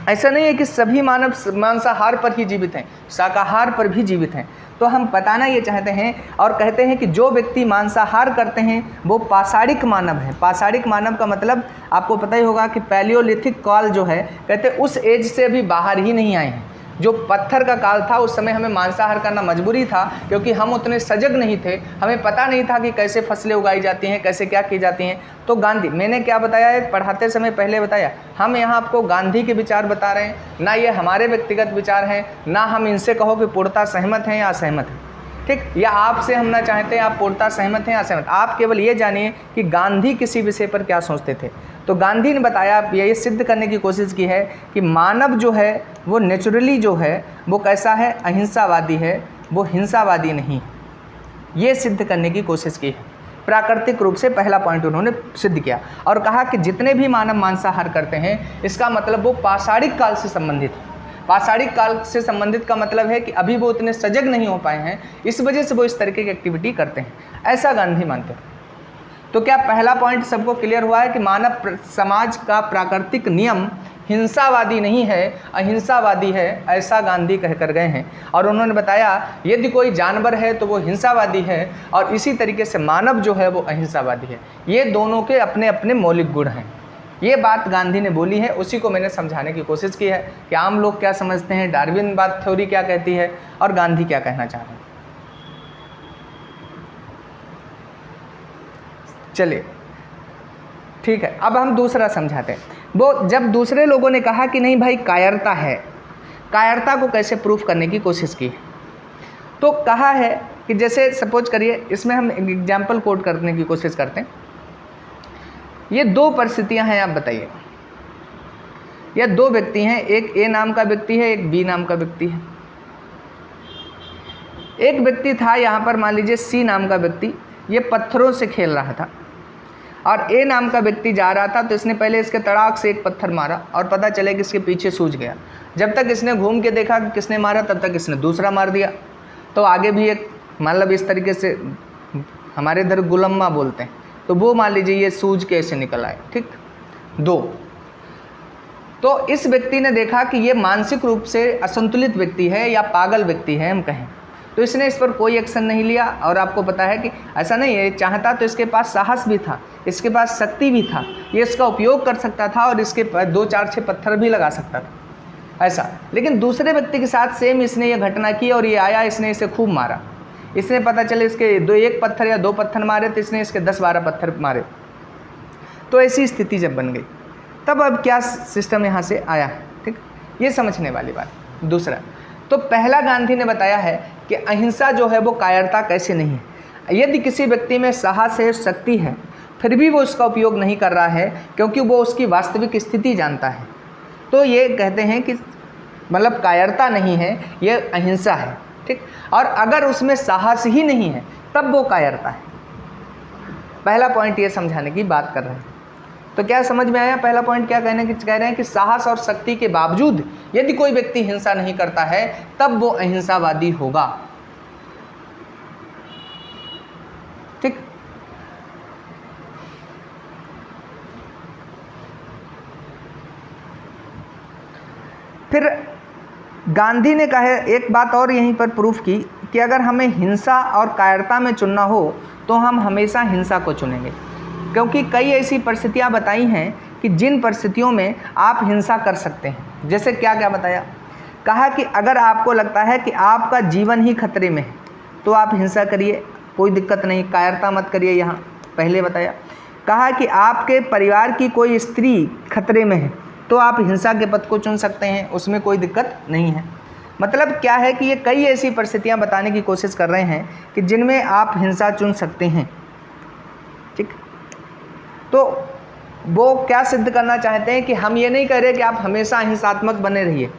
ऐसा नहीं है कि सभी मानव मांसाहार पर ही जीवित हैं, शाकाहार पर भी जीवित हैं। तो हम बताना ये चाहते हैं और कहते हैं कि जो व्यक्ति मांसाहार करते हैं वो पाषाणिक मानव है। पाषाणिक मानव का मतलब आपको पता ही होगा कि पैलियोलिथिक काल जो है, कहते उस एज से अभी बाहर ही नहीं आए हैं। जो पत्थर का काल था उस समय हमें मांसाहार करना मजबूरी था क्योंकि हम उतने सजग नहीं थे, हमें पता नहीं था कि कैसे फसलें उगाई जाती हैं, कैसे क्या की जाती हैं। तो गांधी, मैंने क्या बताया है पढ़ाते समय पहले बताया, हम यहाँ आपको गांधी के विचार बता रहे हैं, ना ये हमारे व्यक्तिगत विचार हैं, ना हम इनसे कहो कि पूर्णतः सहमत हैं या असहमत हैं। ठीक, या आपसे हम ना चाहते हैं आप पूर्णतः सहमत हैं या असहमत। आप केवल ये जानिए कि गांधी किसी विषय पर क्या सोचते थे। तो गांधी ने बताया, ये सिद्ध करने की कोशिश की है कि मानव जो है वो नेचुरली जो है वो कैसा है, अहिंसावादी है, वो हिंसावादी नहीं। ये सिद्ध करने की कोशिश की है। प्राकृतिक रूप से पहला पॉइंट उन्होंने सिद्ध किया और कहा कि जितने भी मानव मांसाहार करते हैं इसका मतलब वो पाषाणिक काल से संबंधित है। पाषाणिक काल से संबंधित का मतलब है कि अभी वो उतने सजग नहीं हो पाए हैं, इस वजह से वो इस तरीके की एक्टिविटी करते हैं, ऐसा गांधी मानते हैं। तो क्या पहला पॉइंट सबको क्लियर हुआ है कि मानव समाज का प्राकृतिक नियम हिंसावादी नहीं है, अहिंसावादी है, ऐसा गांधी कह कर गए हैं। और उन्होंने बताया यदि कोई जानवर है तो वो हिंसावादी है और इसी तरीके से मानव जो है वो अहिंसावादी है। ये दोनों के अपने अपने मौलिक गुण हैं। ये बात गांधी ने बोली है, उसी को मैंने समझाने की कोशिश की है कि आम लोग क्या समझते हैं, डार्विनवाद थ्योरी क्या कहती है और गांधी क्या कहना चाह रहे हैं। चलिए ठीक है, अब हम दूसरा समझाते हैं। वो जब दूसरे लोगों ने कहा कि नहीं भाई कायरता है, कायरता को कैसे प्रूफ करने की कोशिश की, तो कहा है कि जैसे सपोज करिए, इसमें हम एग्जाम्पल कोट करने की कोशिश करते हैं। ये 2 परिस्थितियां हैं, आप बताइए। ये 2 व्यक्ति हैं, एक ए नाम का व्यक्ति है, एक बी नाम का व्यक्ति है। एक व्यक्ति था यहाँ पर, मान लीजिए सी नाम का व्यक्ति, ये पत्थरों से खेल रहा था और ए नाम का व्यक्ति जा रहा था, तो इसने पहले इसके तड़ाक से एक पत्थर मारा और पता चले कि इसके पीछे सूझ गया। जब तक इसने घूम के देखा कि किसने मारा तब तक इसने दूसरा मार दिया। तो आगे भी एक मतलब इस तरीके से, हमारे इधर गुलम्मा बोलते हैं, तो वो मान लीजिए ये सूझ के ऐसे निकल आए। ठीक, 2। तो इस व्यक्ति ने देखा कि ये मानसिक रूप से असंतुलित व्यक्ति है या पागल व्यक्ति है हम कहें, तो इसने इस पर कोई एक्शन नहीं लिया। और आपको पता है कि ऐसा नहीं है, चाहता तो इसके पास साहस भी था, इसके पास शक्ति भी था, ये इसका उपयोग कर सकता था और इसके 2-4-6 पत्थर भी लगा सकता था ऐसा। लेकिन दूसरे व्यक्ति के साथ सेम इसने ये घटना की और ये आया, इसने इसे खूब मारा। इसने पता चले इसके 1 पत्थर या 2 पत्थर मारे तो इसने इसके 10-12 पत्थर मारे। तो ऐसी स्थिति जब बन गई तब अब क्या सिस्टम यहाँ से आया, ठीक, ये समझने वाली बात। दूसरा, तो पहला गांधी ने बताया है कि अहिंसा जो है वो कायरता कैसे नहीं है। यदि किसी व्यक्ति में साहस है, शक्ति है, फिर भी वो उसका उपयोग नहीं कर रहा है क्योंकि वो उसकी वास्तविक स्थिति जानता है, तो ये कहते हैं कि मतलब कायरता नहीं है, ये अहिंसा है, ठीक। और अगर उसमें साहस ही नहीं है तब वो कायरता है। पहला पॉइंट ये समझाने की बात कर रहे हैं। तो क्या समझ में आया? पहला पॉइंट क्या कह रहे हैं कि साहस और शक्ति के बावजूद यदि कोई व्यक्ति हिंसा नहीं करता है तब वो अहिंसावादी होगा, ठीक। फिर गांधी ने कहा एक बात और यहीं पर प्रूफ की कि अगर हमें हिंसा और कायरता में चुनना हो तो हम हमेशा हिंसा को चुनेंगे, क्योंकि कई ऐसी परिस्थितियां बताई हैं कि जिन परिस्थितियों में आप हिंसा कर सकते हैं। जैसे क्या क्या बताया? कहा कि अगर आपको लगता है कि आपका जीवन ही खतरे में है तो आप हिंसा करिए, कोई दिक्कत नहीं, कायरता मत करिए। यहाँ पहले बताया। कहा कि आपके परिवार की कोई स्त्री खतरे में है तो आप हिंसा के पथ को चुन सकते हैं, उसमें कोई दिक्कत नहीं है। मतलब क्या है कि ये कई ऐसी परिस्थितियाँ बताने की कोशिश कर रहे हैं कि जिनमें आप हिंसा चुन सकते हैं, ठीक। तो वो क्या सिद्ध करना चाहते हैं कि हम ये नहीं कह रहे कि आप हमेशा हिंसात्मक बने रहिए,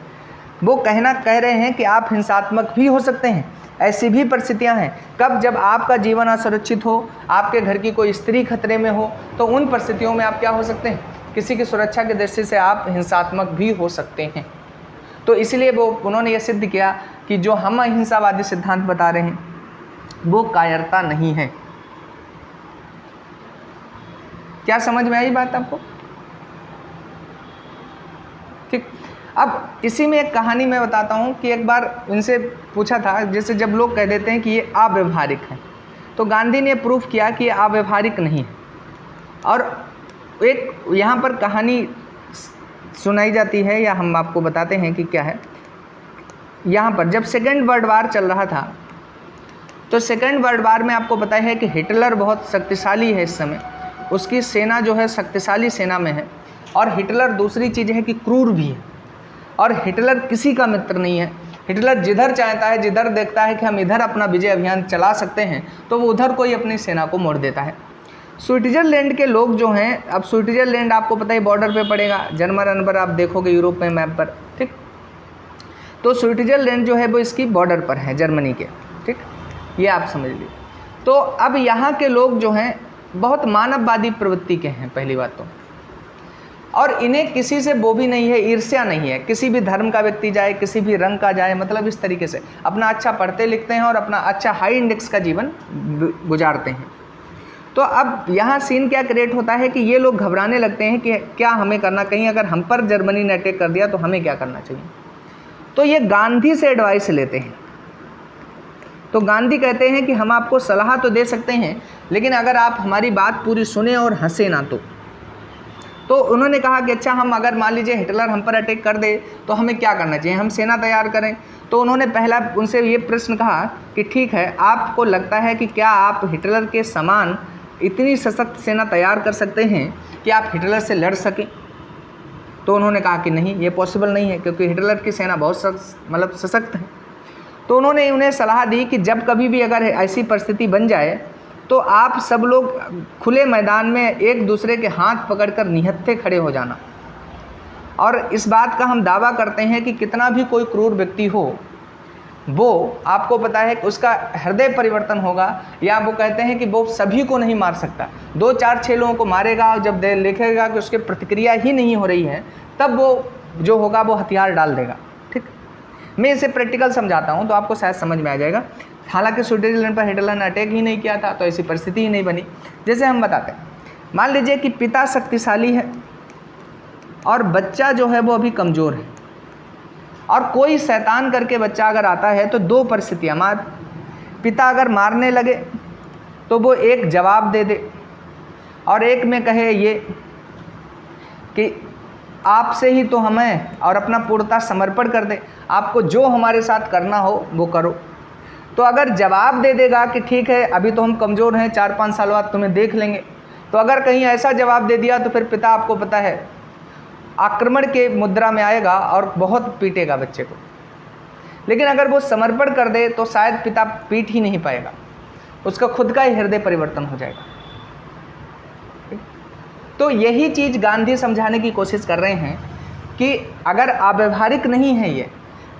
वो कह रहे हैं कि आप हिंसात्मक भी हो सकते हैं। ऐसी भी परिस्थितियां हैं कब जब आपका जीवन असुरक्षित हो, आपके घर की कोई स्त्री खतरे में हो, तो उन परिस्थितियों में आप क्या हो सकते हैं, किसी की सुरक्षा की दृष्टि से आप हिंसात्मक भी हो सकते हैं। तो इसलिए उन्होंने ये सिद्ध किया कि जो हम अहिंसावादी सिद्धांत बता रहे हैं वो कायरता नहीं है। क्या समझ में आई बात आपको? ठीक। अब इसी में एक कहानी मैं बताता हूँ कि एक बार इनसे पूछा था, जैसे जब लोग कह देते हैं कि ये अव्यवहारिक है, तो गांधी ने प्रूफ किया कि ये अव्यवहारिक नहीं है। और एक यहाँ पर कहानी सुनाई जाती है या हम आपको बताते हैं कि क्या है। यहाँ पर जब सेकेंड वर्ल्ड वार चल रहा था तो सेकेंड वर्ल्ड वार में आपको पता है कि हिटलर बहुत शक्तिशाली है इस समय, उसकी सेना जो है शक्तिशाली सेना में है। और हिटलर दूसरी चीज़ है कि क्रूर भी है, और हिटलर किसी का मित्र नहीं है। हिटलर जिधर चाहता है, जिधर देखता है कि हम इधर अपना विजय अभियान चला सकते हैं तो वो उधर कोई अपनी सेना को मोड़ देता है। स्विट्ज़रलैंड के लोग जो हैं, अब स्विट्ज़रलैंड आपको पता है बॉर्डर पे पड़ेगा, जर्मन अनबर आप देखोगे यूरोप में मैप पर, ठीक। तो स्विट्ज़रलैंड जो है वो इसकी बॉर्डर पर है जर्मनी के, ठीक, ये आप समझ लीजिए। तो अब यहाँ के लोग जो हैं बहुत मानववादी प्रवृत्ति के हैं पहली बात तो, और इन्हें किसी से वो भी नहीं है, ईर्ष्या नहीं है, किसी भी धर्म का व्यक्ति जाए, किसी भी रंग का जाए, मतलब इस तरीके से अपना अच्छा पढ़ते लिखते हैं और अपना अच्छा हाई इंडेक्स का जीवन गुजारते हैं। तो अब यहाँ सीन क्या क्रिएट होता है कि ये लोग घबराने लगते हैं कि क्या हमें करना, कहीं अगर हम पर जर्मनी ने अटैक कर दिया तो हमें क्या करना चाहिए। तो ये गांधी से एडवाइस लेते हैं। तो गांधी कहते हैं कि हम आपको सलाह तो दे सकते हैं, लेकिन अगर आप हमारी बात पूरी सुने और हंसे ना तो उन्होंने कहा कि अच्छा, हम अगर मान लीजिए हिटलर हम पर अटैक कर दे तो हमें क्या करना चाहिए, हम सेना तैयार करें। तो उन्होंने पहला उनसे ये प्रश्न कहा कि ठीक है, आपको लगता है कि क्या आप हिटलर के समान इतनी सशक्त सेना तैयार कर सकते हैं कि आप हिटलर से लड़ सकें। तो उन्होंने कहा कि नहीं, ये पॉसिबल नहीं है, क्योंकि हिटलर की सेना बहुत सशक्त है। तो उन्होंने उन्हें सलाह दी कि जब कभी भी अगर ऐसी परिस्थिति बन जाए तो आप सब लोग खुले मैदान में एक दूसरे के हाथ पकड़कर निहत्थे खड़े हो जाना। और इस बात का हम दावा करते हैं कि कितना भी कोई क्रूर व्यक्ति हो, वो आपको पता है कि उसका हृदय परिवर्तन होगा, या वो कहते हैं कि वो सभी को नहीं मार सकता, 2 4 6 लोगों को मारेगा, जब देखेगा कि उसकी प्रतिक्रिया ही नहीं हो रही है तब वो जो होगा वो हथियार डाल देगा, ठीक। मैं इसे प्रैक्टिकल समझाता हूँ तो आपको शायद समझ में आ जाएगा। हालांकि स्विट्ज़रलैंड पर हिटलर ने अटैक ही नहीं किया था तो ऐसी परिस्थिति ही नहीं बनी। जैसे हम बताते हैं, मान लीजिए कि पिता शक्तिशाली है और बच्चा जो है वो अभी कमज़ोर है, और कोई शैतान करके बच्चा अगर आता है तो दो परिस्थितियाँ, पिता अगर मारने लगे तो वो एक जवाब दे दे और एक में कहे ये कि आपसे ही तो हमें, और अपना पूर्णतः समर्पण कर दे, आपको जो हमारे साथ करना हो वो करो। तो अगर जवाब दे देगा कि ठीक है अभी तो हम कमज़ोर हैं, 4-5 साल बाद तुम्हें देख लेंगे, तो अगर कहीं ऐसा जवाब दे दिया तो फिर पिता आपको पता है आक्रमण के मुद्रा में आएगा और बहुत पीटेगा बच्चे को। लेकिन अगर वो समर्पण कर दे तो शायद पिता पीट ही नहीं पाएगा, उसका खुद का ही हृदय परिवर्तन हो जाएगा। तो यही चीज़ गांधी समझाने की कोशिश कर रहे हैं कि अगर अव्यवहारिक नहीं है ये,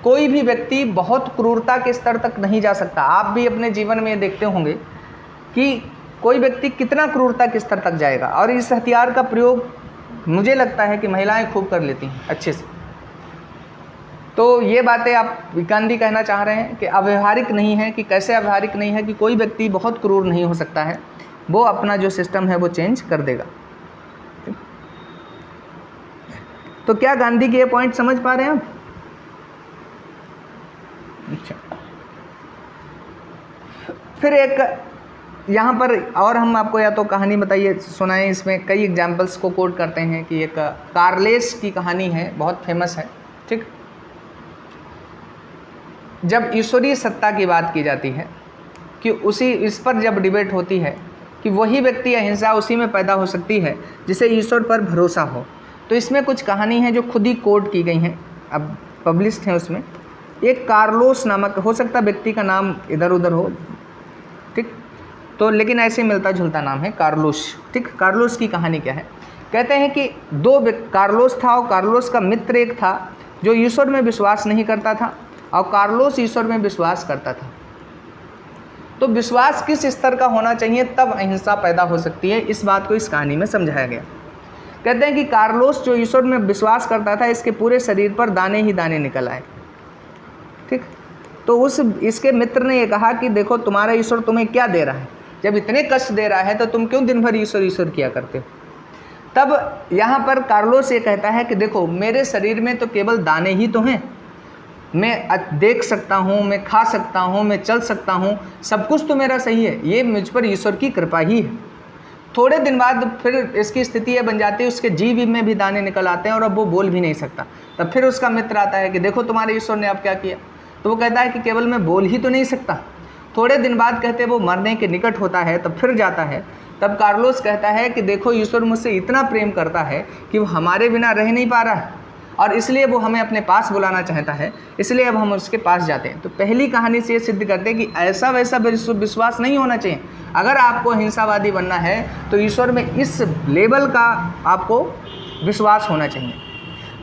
कोई भी व्यक्ति बहुत क्रूरता के स्तर तक नहीं जा सकता। आप भी अपने जीवन में देखते होंगे कि कोई व्यक्ति कितना क्रूरता के स्तर तक जाएगा, और इस हथियार का प्रयोग मुझे लगता है कि महिलाएं खूब कर लेती हैं अच्छे से। तो ये बातें आप गांधी कहना चाह रहे हैं कि अव्यवहारिक नहीं है, कि कैसे अव्यवहारिक नहीं है, कि कोई व्यक्ति बहुत क्रूर नहीं हो सकता है, वो अपना जो सिस्टम है वो चेंज कर देगा। तो क्या गांधी के ये पॉइंट समझ पा रहे हैं आप? अच्छा, फिर एक यहाँ पर और हम आपको या तो कहानी बताइए सुनाएं, इसमें कई एग्जाम्पल्स को कोट करते हैं कि एक कार्लेस की कहानी है, बहुत फेमस है। ठीक, जब ईश्वरीय सत्ता की बात की जाती है कि इस पर जब डिबेट होती है कि वही व्यक्ति अहिंसा उसी में पैदा हो सकती है जिसे ईश्वर पर भरोसा हो, तो इसमें कुछ कहानी है जो खुद ही कोट की गई हैं, अब पब्लिश्ड हैं। उसमें एक कार्लोस नामक, हो सकता व्यक्ति का नाम इधर उधर हो, ठीक, तो लेकिन ऐसे मिलता जुलता नाम है कार्लोस। ठीक, कार्लोस की कहानी क्या है? कहते हैं कि कार्लोस था, और कार्लोस का मित्र एक था जो ईश्वर में विश्वास नहीं करता था, और कार्लोस ईश्वर में विश्वास करता था। तो विश्वास किस स्तर का होना चाहिए तब अहिंसा पैदा हो सकती है, इस बात को इस कहानी में समझाया गया। कहते हैं कि कार्लोस जो ईश्वर में विश्वास करता था, इसके पूरे शरीर पर दाने ही दाने निकल आए। ठीक, तो इसके मित्र ने ये कहा कि देखो तुम्हारा ईश्वर तुम्हें क्या दे रहा है, जब इतने कष्ट दे रहा है तो तुम क्यों दिन भर ईश्वर ईश्वर किया करते हो। तब यहाँ पर कार्लोस ये कहता है कि देखो मेरे शरीर में तो केवल दाने ही तो हैं, मैं देख सकता हूँ, मैं खा सकता हूँ, मैं चल सकता हूँ, सब कुछ तो मेरा सही है, ये मुझ पर ईश्वर की कृपा ही है। थोड़े दिन बाद फिर इसकी स्थिति ये बन जाती है, उसके जीभ में भी दाने निकल आते हैं और अब वो बोल भी नहीं सकता। तब फिर उसका मित्र आता है कि देखो तुम्हारे ईश्वर ने अब क्या किया। तो वो कहता है कि केवल मैं बोल ही तो नहीं सकता। थोड़े दिन बाद कहते हैं वो मरने के निकट होता है, तब फिर जाता है। तब कार्लोस कहता है कि देखो ईश्वर मुझसे इतना प्रेम करता है कि वो हमारे बिना रह नहीं पा रहा है, और इसलिए वो हमें अपने पास बुलाना चाहता है, इसलिए अब हम उसके पास जाते हैं। तो पहली कहानी से ये सिद्ध करते हैं कि ऐसा वैसा विश्वास नहीं होना चाहिए। अगर आपको अहिंसावादी बनना है तो ईश्वर में इस लेवल का आपको विश्वास होना चाहिए।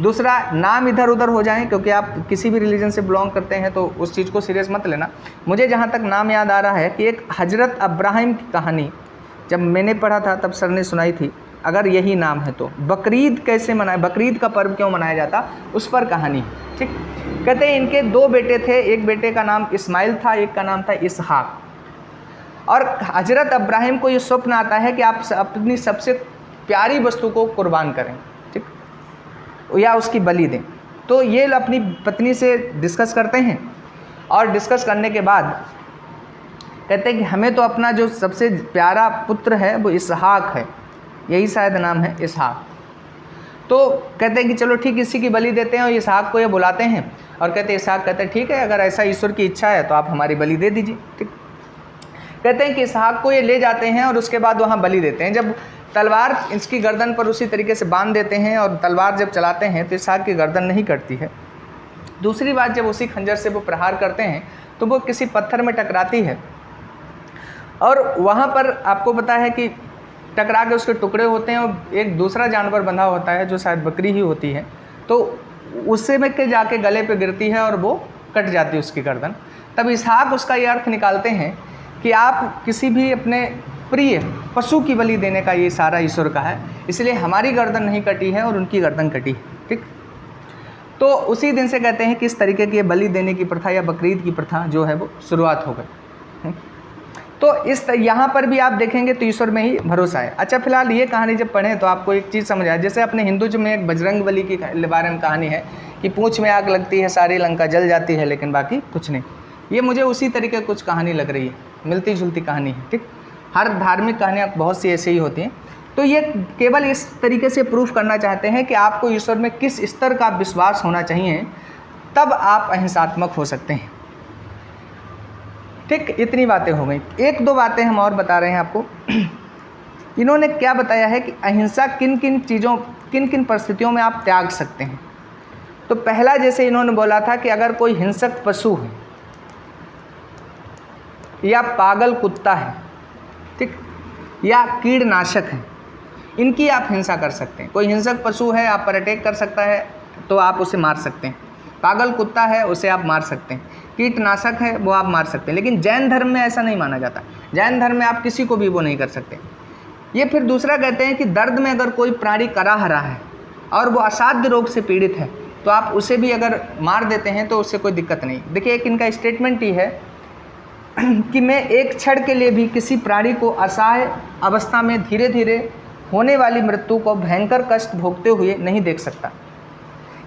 दूसरा, नाम इधर उधर हो जाएं, क्योंकि आप किसी भी रिलीजन से बिलोंग करते हैं तो उस चीज़ को सीरियस मत लेना। मुझे जहाँ तक नाम याद आ रहा है कि एक हजरत अब्राहिम की कहानी जब मैंने पढ़ा था तब सर ने सुनाई थी। अगर यही नाम है तो बकरीद कैसे मनाए, बकरीद का पर्व क्यों मनाया जाता, उस पर कहानी। ठीक, कहते हैं इनके दो बेटे थे, एक बेटे का नाम इस्माइल था, एक का नाम था इसहाक। और हजरत अब्राहिम को ये स्वप्न आता है कि आप अपनी सबसे प्यारी वस्तु को कुर्बान करें, ठीक, या उसकी बलि दें। तो ये अपनी पत्नी से डिस्कस करते हैं, और डिस्कस करने के बाद कहते हैं कि हमें तो अपना जो सबसे प्यारा पुत्र है वो इसहाक है, यही शायद नाम है इसहाक। तो कहते हैं कि चलो ठीक, इसी की बलि देते हैं। और इसहाक को ये बुलाते हैं और कहते हैं, इसहाक कहते हैं ठीक है, अगर ऐसा ईश्वर की इच्छा है तो आप हमारी बलि दे दीजिए। ठीक, कहते हैं कि इसहाक को ये ले जाते हैं और उसके बाद वहाँ बलि देते हैं। जब तलवार इसकी गर्दन पर उसी तरीके से बांध देते हैं और तलवार जब चलाते हैं तो इसहाक की गर्दन नहीं कटती है। दूसरी बात, जब उसी खंजर से वो प्रहार करते हैं तो वो किसी पत्थर में टकराती है, और वहाँ पर आपको पता है कि टकरा के उसके टुकड़े होते हैं, और एक दूसरा जानवर बंधा होता है जो शायद बकरी ही होती है, तो उससे में के जाके गले पे गिरती है और वो कट जाती है उसकी गर्दन। तब इसहाक उसका ये अर्थ निकालते हैं कि आप किसी भी अपने प्रिय पशु की बलि देने का ये इशारा ईश्वर का है, इसलिए हमारी गर्दन नहीं कटी है और उनकी गर्दन कटी है। ठीक, तो उसी दिन से कहते हैं कि इस तरीके की बलि देने की प्रथा या बकरीद की प्रथा जो है वो शुरुआत हो गई। तो यहाँ पर भी आप देखेंगे तो ईश्वर में ही भरोसा है। अच्छा, फिलहाल ये कहानी जब पढ़ें तो आपको एक चीज़ समझ आए। जैसे अपने हिंदुज़म में एक बजरंगबली के बारे में कहानी है कि पूंछ में आग लगती है, सारी लंका जल जाती है, लेकिन बाकी कुछ नहीं। ये मुझे उसी तरीके कुछ कहानी लग रही है, मिलती जुलती कहानी है। ठीक, हर धार्मिक कहानियाँ बहुत सी ऐसे ही होती हैं। तो ये केवल इस तरीके से प्रूफ करना चाहते हैं कि आपको ईश्वर में किस स्तर का विश्वास होना चाहिए, तब आप अहिंसात्मक हो सकते हैं। ठीक, इतनी बातें हो गई। एक दो बातें हम और बता रहे हैं आपको। इन्होंने क्या बताया है कि अहिंसा किन किन चीज़ों, किन किन परिस्थितियों में आप त्याग सकते हैं। तो पहला, जैसे इन्होंने बोला था कि अगर कोई हिंसक पशु है या पागल कुत्ता है, ठीक, या कीड़नाशक है, इनकी आप हिंसा कर सकते हैं। कोई हिंसक पशु है, आप पर अटैक कर सकता है तो आप उसे मार सकते हैं। पागल कुत्ता है, उसे आप मार सकते हैं। कीटनाशक है, वो आप मार सकते हैं। लेकिन जैन धर्म में ऐसा नहीं माना जाता। जैन धर्म में आप किसी को भी वो नहीं कर सकते। ये फिर दूसरा कहते हैं कि दर्द में अगर कोई प्राणी कराह रहा है और वो असाध्य रोग से पीड़ित है, तो आप उसे भी अगर मार देते हैं तो उससे कोई दिक्कत नहीं। देखिए, एक इनका स्टेटमेंट ही है कि मैं एक क्षण के लिए भी किसी प्राणी को असहाय अवस्था में धीरे धीरे होने वाली मृत्यु को भयंकर कष्ट भोगते हुए नहीं देख सकता।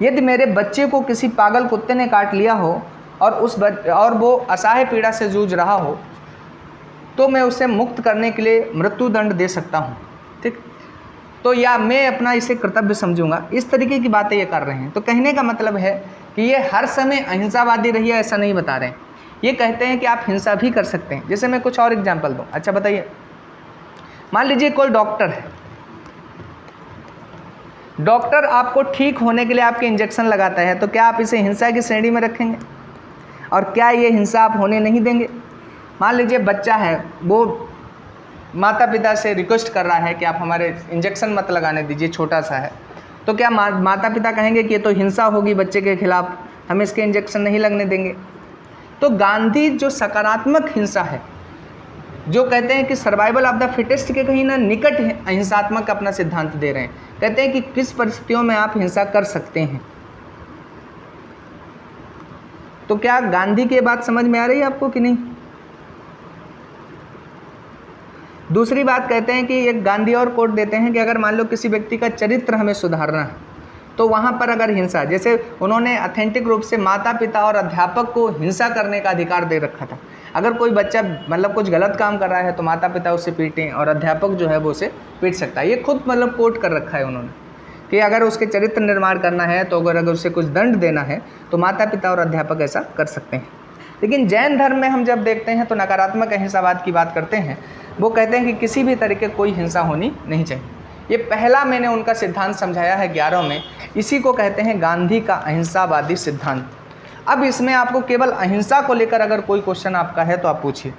यदि मेरे बच्चे को किसी पागल कुत्ते ने काट लिया हो और वो असहाय पीड़ा से जूझ रहा हो, तो मैं उसे मुक्त करने के लिए मृत्यु दंड दे सकता हूँ। ठीक, तो या मैं अपना इसे कर्तव्य समझूंगा। इस तरीके की बातें ये कर रहे हैं। तो कहने का मतलब है कि ये हर समय अहिंसावादी रहिए ऐसा नहीं बता रहे हैं। ये कहते हैं कि आप हिंसा भी कर सकते हैं। जैसे मैं कुछ और एग्जाम्पल दूँ। अच्छा बताइए, मान लीजिए कोई डॉक्टर है, डॉक्टर आपको ठीक होने के लिए आपके इंजेक्शन लगाता है, तो क्या आप इसे हिंसा की श्रेणी में रखेंगे? और क्या ये हिंसा आप होने नहीं देंगे? मान लीजिए बच्चा है, वो माता पिता से रिक्वेस्ट कर रहा है कि आप हमारे इंजेक्शन मत लगाने दीजिए, छोटा सा है, तो क्या माता पिता कहेंगे कि ये तो हिंसा होगी बच्चे के खिलाफ, हम इसके इंजेक्शन नहीं लगने देंगे? तो गांधी जो सकारात्मक हिंसा है, जो कहते हैं कि सर्वाइवल ऑफ द फिटेस्ट के कहीं ना निकट अहिंसात्मक अपना सिद्धांत दे रहे हैं। कहते हैं कि किस परिस्थितियों में आप हिंसा कर सकते हैं। तो क्या गांधी की बात समझ में आ रही है आपको कि नहीं? दूसरी बात कहते हैं कि एक गांधी और कोट देते हैं कि अगर मान लो किसी व्यक्ति का चरित्र हमें सुधारना है, तो वहाँ पर अगर हिंसा, जैसे उन्होंने ऑथेंटिक रूप से माता पिता और अध्यापक को हिंसा करने का अधिकार दे रखा था। अगर कोई बच्चा मतलब कुछ गलत काम कर रहा है तो माता पिता उसे पीटें और अध्यापक जो है वो उसे पीट सकता है। ये खुद मतलब कोट कर रखा है उन्होंने कि अगर उसके चरित्र निर्माण करना है तो अगर उसे कुछ दंड देना है तो माता पिता और अध्यापक ऐसा कर सकते हैं। लेकिन जैन धर्म में हम जब देखते हैं तो नकारात्मक अहिंसावाद की बात करते हैं। वो कहते हैं कि किसी भी तरीके कोई हिंसा होनी नहीं चाहिए। ये पहला मैंने उनका सिद्धांत समझाया है 11 में। इसी को कहते हैं गांधी का अहिंसावादी सिद्धांत। अब इसमें आपको केवल अहिंसा को लेकर अगर कोई क्वेश्चन आपका है तो आप पूछिए।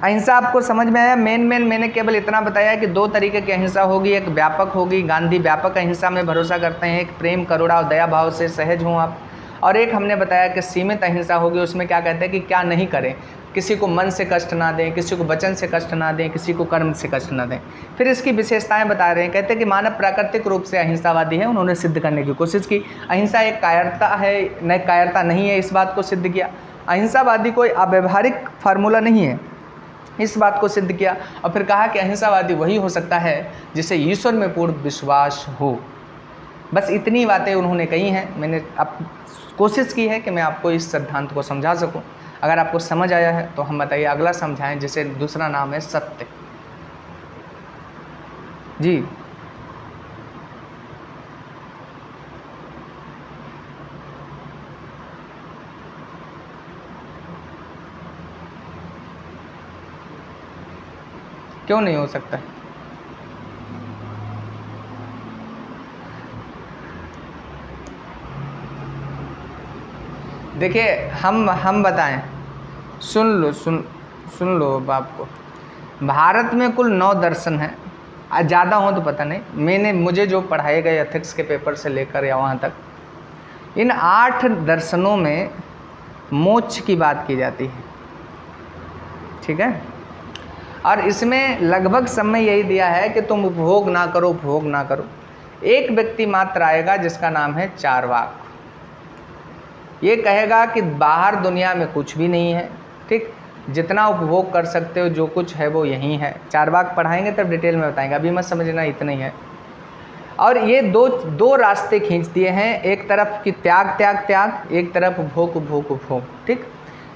अहिंसा आपको समझ में आया? मेन मैंने केवल इतना बताया कि 2 तरीके की अहिंसा होगी, एक व्यापक होगी, गांधी व्यापक अहिंसा में भरोसा करते हैं, एक प्रेम करुणा और दया भाव से सहज हों आप, और एक हमने बताया कि सीमित अहिंसा होगी। उसमें क्या कहते हैं कि क्या नहीं करें, किसी को मन से कष्ट ना दें, किसी को वचन से कष्ट ना दें, किसी को कर्म से कष्ट ना दें। फिर इसकी विशेषताएं बता रहे हैं। कहते हैं कि मानव प्राकृतिक रूप से अहिंसावादी है। उन्होंने सिद्ध करने की कोशिश की अहिंसा एक कायरता है, न कायरता नहीं है, इस बात को सिद्ध किया। अहिंसावादी कोई अव्यवहारिक फार्मूला नहीं है, इस बात को सिद्ध किया। और फिर कहा कि अहिंसावादी वही हो सकता है जिसे ईश्वर में पूर्ण विश्वास हो। बस इतनी बातें उन्होंने कही हैं। मैंने अब कोशिश की है कि मैं आपको इस सिद्धांत को समझा सकूं। अगर आपको समझ आया है तो हम बताइए अगला समझाएं, जिसे दूसरा नाम है सत्य। जी, क्यों नहीं हो सकता? देखिए, हम बताएं, सुन लो बाप को। भारत में कुल 9 दर्शन हैं, ज़्यादा हो तो पता नहीं। मुझे जो पढ़ाए गए एथिक्स के पेपर से लेकर या वहाँ तक, इन 8 दर्शनों में मोक्ष की बात की जाती है। ठीक है, और इसमें लगभग समय यही दिया है कि तुम उपभोग ना करो, उपभोग ना करो। एक व्यक्ति मात्र आएगा जिसका नाम है चार्वाक। ये कहेगा कि बाहर दुनिया में कुछ भी नहीं है, ठीक, जितना उपभोग कर सकते हो जो कुछ है वो यहीं है। चार्वाक पढ़ाएंगे तब डिटेल में बताएंगे, अभी मत समझना इतना ही है। और ये दो रास्ते खींच दिए हैं, एक तरफ की त्याग त्याग त्याग, एक तरफ उपभोग उपभोग उपभोग, ठीक।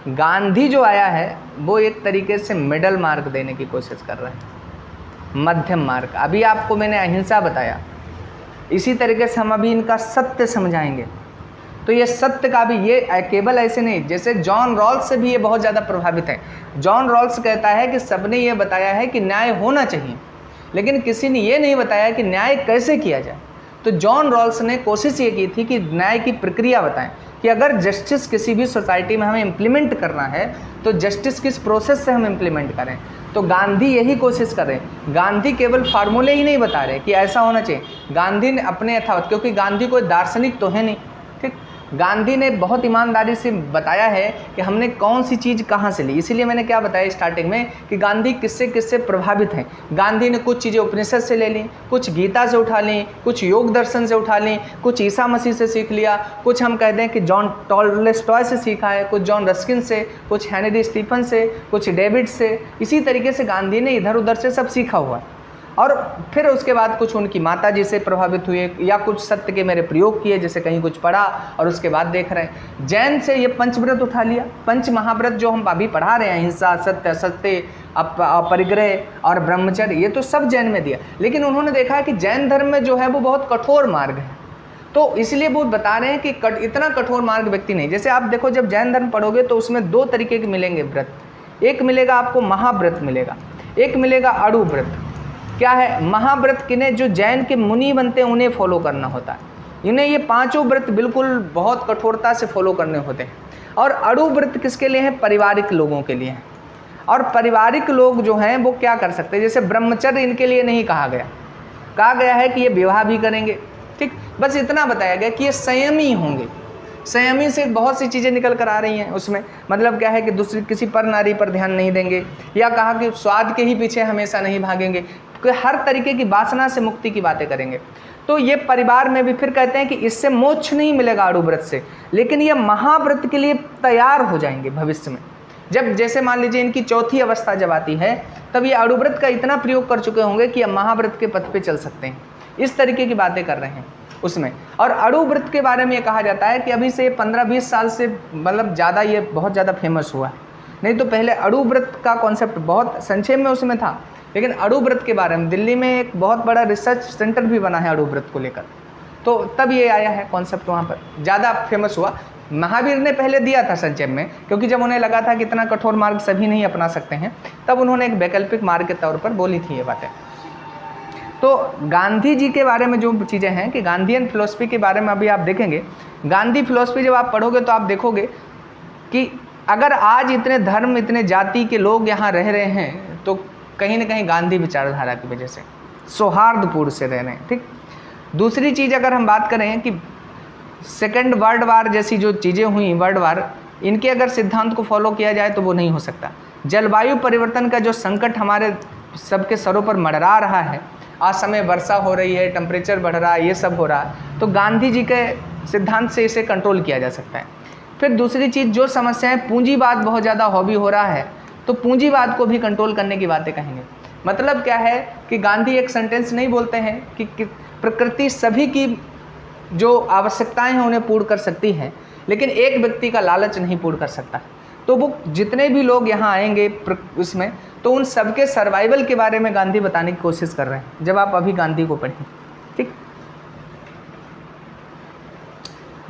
गांधी जो आया है वो एक तरीके से मिडल मार्ग देने की कोशिश कर रहा है, मध्यम मार्ग। अभी आपको मैंने अहिंसा बताया, इसी तरीके से हम अभी इनका सत्य समझाएंगे। तो ये सत्य का भी, ये केवल ऐसे नहीं, जैसे जॉन रॉल्स से भी ये बहुत ज़्यादा प्रभावित है। जॉन रॉल्स कहता है कि सबने ये बताया है कि न्याय होना चाहिए, लेकिन किसी ने ये नहीं बताया कि न्याय कैसे किया जाए। तो जॉन रॉल्स ने कोशिश ये की थी कि न्याय की प्रक्रिया बताएं, कि अगर जस्टिस किसी भी सोसाइटी में हमें इम्प्लीमेंट करना है तो जस्टिस किस प्रोसेस से हम इम्प्लीमेंट करें। तो गांधी यही कोशिश कर रहे हैं। गांधी केवल फार्मूले ही नहीं बता रहे कि ऐसा होना चाहिए, गांधी ने अपने यथावत, क्योंकि गांधी कोई दार्शनिक तो है नहीं, ठीक, गांधी ने बहुत ईमानदारी से बताया है कि हमने कौन सी चीज़ कहाँ से ली। इसीलिए मैंने क्या बताया स्टार्टिंग में कि गांधी किससे किससे प्रभावित हैं। गांधी ने कुछ चीज़ें उपनिषद से ले ली, कुछ गीता से उठा ली, कुछ योग दर्शन से उठा ली, कुछ ईसा मसीह से सीख लिया, कुछ हम कहते हैं कि जॉन टॉलस्टॉय से सीखा है, कुछ जॉन रस्किन से, कुछ हेनरी स्टीफन से, कुछ डेविड से। इसी तरीके से गांधी ने इधर उधर से सब सीखा हुआ है। और फिर उसके बाद कुछ उनकी माता जी से प्रभावित हुए, या कुछ सत्य के मेरे प्रयोग किए, जैसे कहीं कुछ पढ़ा और उसके बाद देख रहे हैं। जैन से ये पंचव्रत उठा लिया, पंच महाव्रत जो हम अभी पढ़ा रहे हैं, हिंसा, सत्य, असत्य, अपरिग्रह और ब्रह्मचर्य, ये तो सब जैन में दिया। लेकिन उन्होंने देखा कि जैन धर्म में जो है वो बहुत कठोर मार्ग है, तो इसलिए वो बता रहे हैं कि इतना कठोर मार्ग व्यक्ति नहीं। जैसे आप देखो, जब जैन धर्म पढ़ोगे तो उसमें दो तरीके के मिलेंगे व्रत। एक मिलेगा आपको महाव्रत मिलेगा, एक मिलेगा अड़ु व्रत। क्या है महाव्रत? किन्हें जो जैन के मुनि बनते हैं उन्हें फॉलो करना होता है। इन्हें ये पांचों व्रत बिल्कुल बहुत कठोरता से फॉलो करने होते हैं। और अड़ु व्रत किसके लिए है? पारिवारिक लोगों के लिए है। और पारिवारिक लोग जो हैं वो क्या कर सकते हैं? जैसे ब्रह्मचर्य इनके लिए नहीं कहा गया, कहा गया है कि ये विवाह भी करेंगे, ठीक, बस इतना बताया गया कि ये संयमी होंगे। संयमी से बहुत सी चीज़ें निकल कर आ रही हैं उसमें, मतलब क्या है कि दूसरी किसी पर नारी पर ध्यान नहीं देंगे, या कहा कि स्वाद के ही पीछे हमेशा नहीं भागेंगे, कि हर तरीके की वासना से मुक्ति की बातें करेंगे। तो ये परिवार में भी फिर कहते हैं कि इससे मोक्ष नहीं मिलेगा अड़ु व्रत से, लेकिन ये महाव्रत के लिए तैयार हो जाएंगे भविष्य में। जब जैसे मान लीजिए इनकी चौथी अवस्था जब आती है, तब ये अड़ु व्रत का इतना प्रयोग कर चुके होंगे कि ये महाव्रत के पथ पे चल सकते हैं। इस तरीके की बातें कर रहे हैं उसमें। और अड़ु व्रत के बारे में ये कहा जाता है कि अभी से 15-20 साल से मतलब ज़्यादा ये बहुत ज़्यादा फेमस हुआ है। नहीं तो पहले अड़ु व्रत का कॉन्सेप्ट बहुत संक्षेप में उसमें था, लेकिन अड़ु व्रत के बारे में दिल्ली में एक बहुत बड़ा रिसर्च सेंटर भी बना है अड़ु व्रत को लेकर, तो तब ये आया है कॉन्सेप्ट, वहाँ पर ज़्यादा फेमस हुआ। महावीर ने पहले दिया था संक्षेप में, क्योंकि जब उन्हें लगा था कि इतना कठोर मार्ग सभी नहीं अपना सकते हैं, तब उन्होंने एक वैकल्पिक मार्ग के तौर पर बोली थी ये बातें। तो गांधी जी के बारे में जो चीज़ें हैं कि गांधीयन फिलोसफी के बारे में अभी आप देखेंगे। गांधी फिलोसफी जब आप पढ़ोगे तो आप देखोगे कि अगर आज इतने धर्म, इतने जाति के लोग यहाँ रह रहे हैं, तो कहीं ना कहीं गांधी विचारधारा की वजह से सौहार्दपूर्ण से रह रहे हैं, ठीक। दूसरी चीज़ अगर हम बात करें कि सेकेंड वर्ल्ड वार जैसी जो चीज़ें हुई, वर्ल्ड वार, इनके अगर सिद्धांत को फॉलो किया जाए तो वो नहीं हो सकता। जलवायु परिवर्तन का जो संकट हमारे सबके सरों पर मंडरा रहा है, असमय वर्षा हो रही है, टेम्परेचर बढ़ रहा है, ये सब हो रहा है, तो गांधी जी के सिद्धांत से इसे कंट्रोल किया जा सकता है। फिर दूसरी चीज़, जो समस्याएं, पूंजीवाद बहुत ज़्यादा हॉबी हो रहा है, तो पूंजीवाद को भी कंट्रोल करने की बातें कहेंगे। मतलब क्या है कि गांधी एक सेंटेंस नहीं बोलते हैं कि प्रकृति सभी की जो आवश्यकताएं हैं उन्हें पूर्ण कर सकती है, लेकिन एक व्यक्ति का लालच नहीं पूर्ण कर सकता। तो वो जितने भी लोग यहाँ आएंगे उसमें, तो उन सबके सर्वाइवल के बारे में गांधी बताने की कोशिश कर रहे हैं, जब आप अभी गांधी को पढ़ें, ठीक।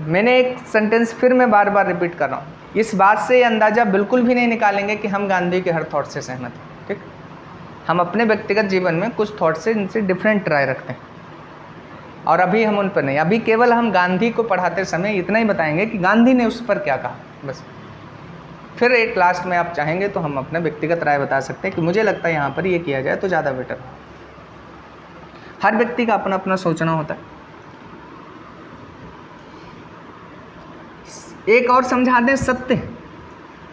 मैंने एक सेंटेंस फिर मैं बार बार रिपीट कर रहा हूँ, इस बात से अंदाज़ा बिल्कुल भी नहीं निकालेंगे कि हम गांधी के हर थॉट से सहमत हैं, ठीक। हम अपने व्यक्तिगत जीवन में कुछ थॉट से इनसे डिफरेंट राय रखते हैं, और अभी हम उन पर नहीं, अभी केवल हम गांधी को पढ़ाते समय इतना ही बताएंगे कि गांधी ने उस पर क्या कहा, बस। फिर एक लास्ट में आप चाहेंगे तो हम अपना व्यक्तिगत राय बता सकते हैं कि मुझे लगता है यहाँ पर ये किया जाए तो ज़्यादा बेटर। हर व्यक्ति का अपना अपना सोचना होता है। एक और समझा दें सत्य,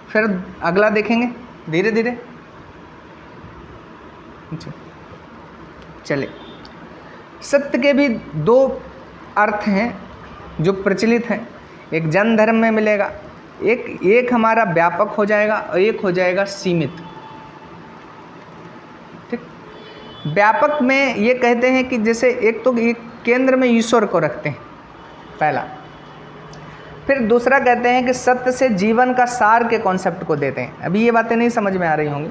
फिर अगला देखेंगे धीरे धीरे। अच्छा, चले, सत्य के भी दो अर्थ हैं जो प्रचलित हैं। एक जन धर्म में मिलेगा, एक हमारा व्यापक हो जाएगा और एक हो जाएगा सीमित। ठीक, व्यापक में ये कहते हैं कि जैसे एक तो एक केंद्र में ईश्वर को रखते हैं पहला, फिर दूसरा कहते हैं कि सत्य से जीवन का सार के कॉन्सेप्ट को देते हैं। अभी ये बातें नहीं समझ में आ रही होंगी।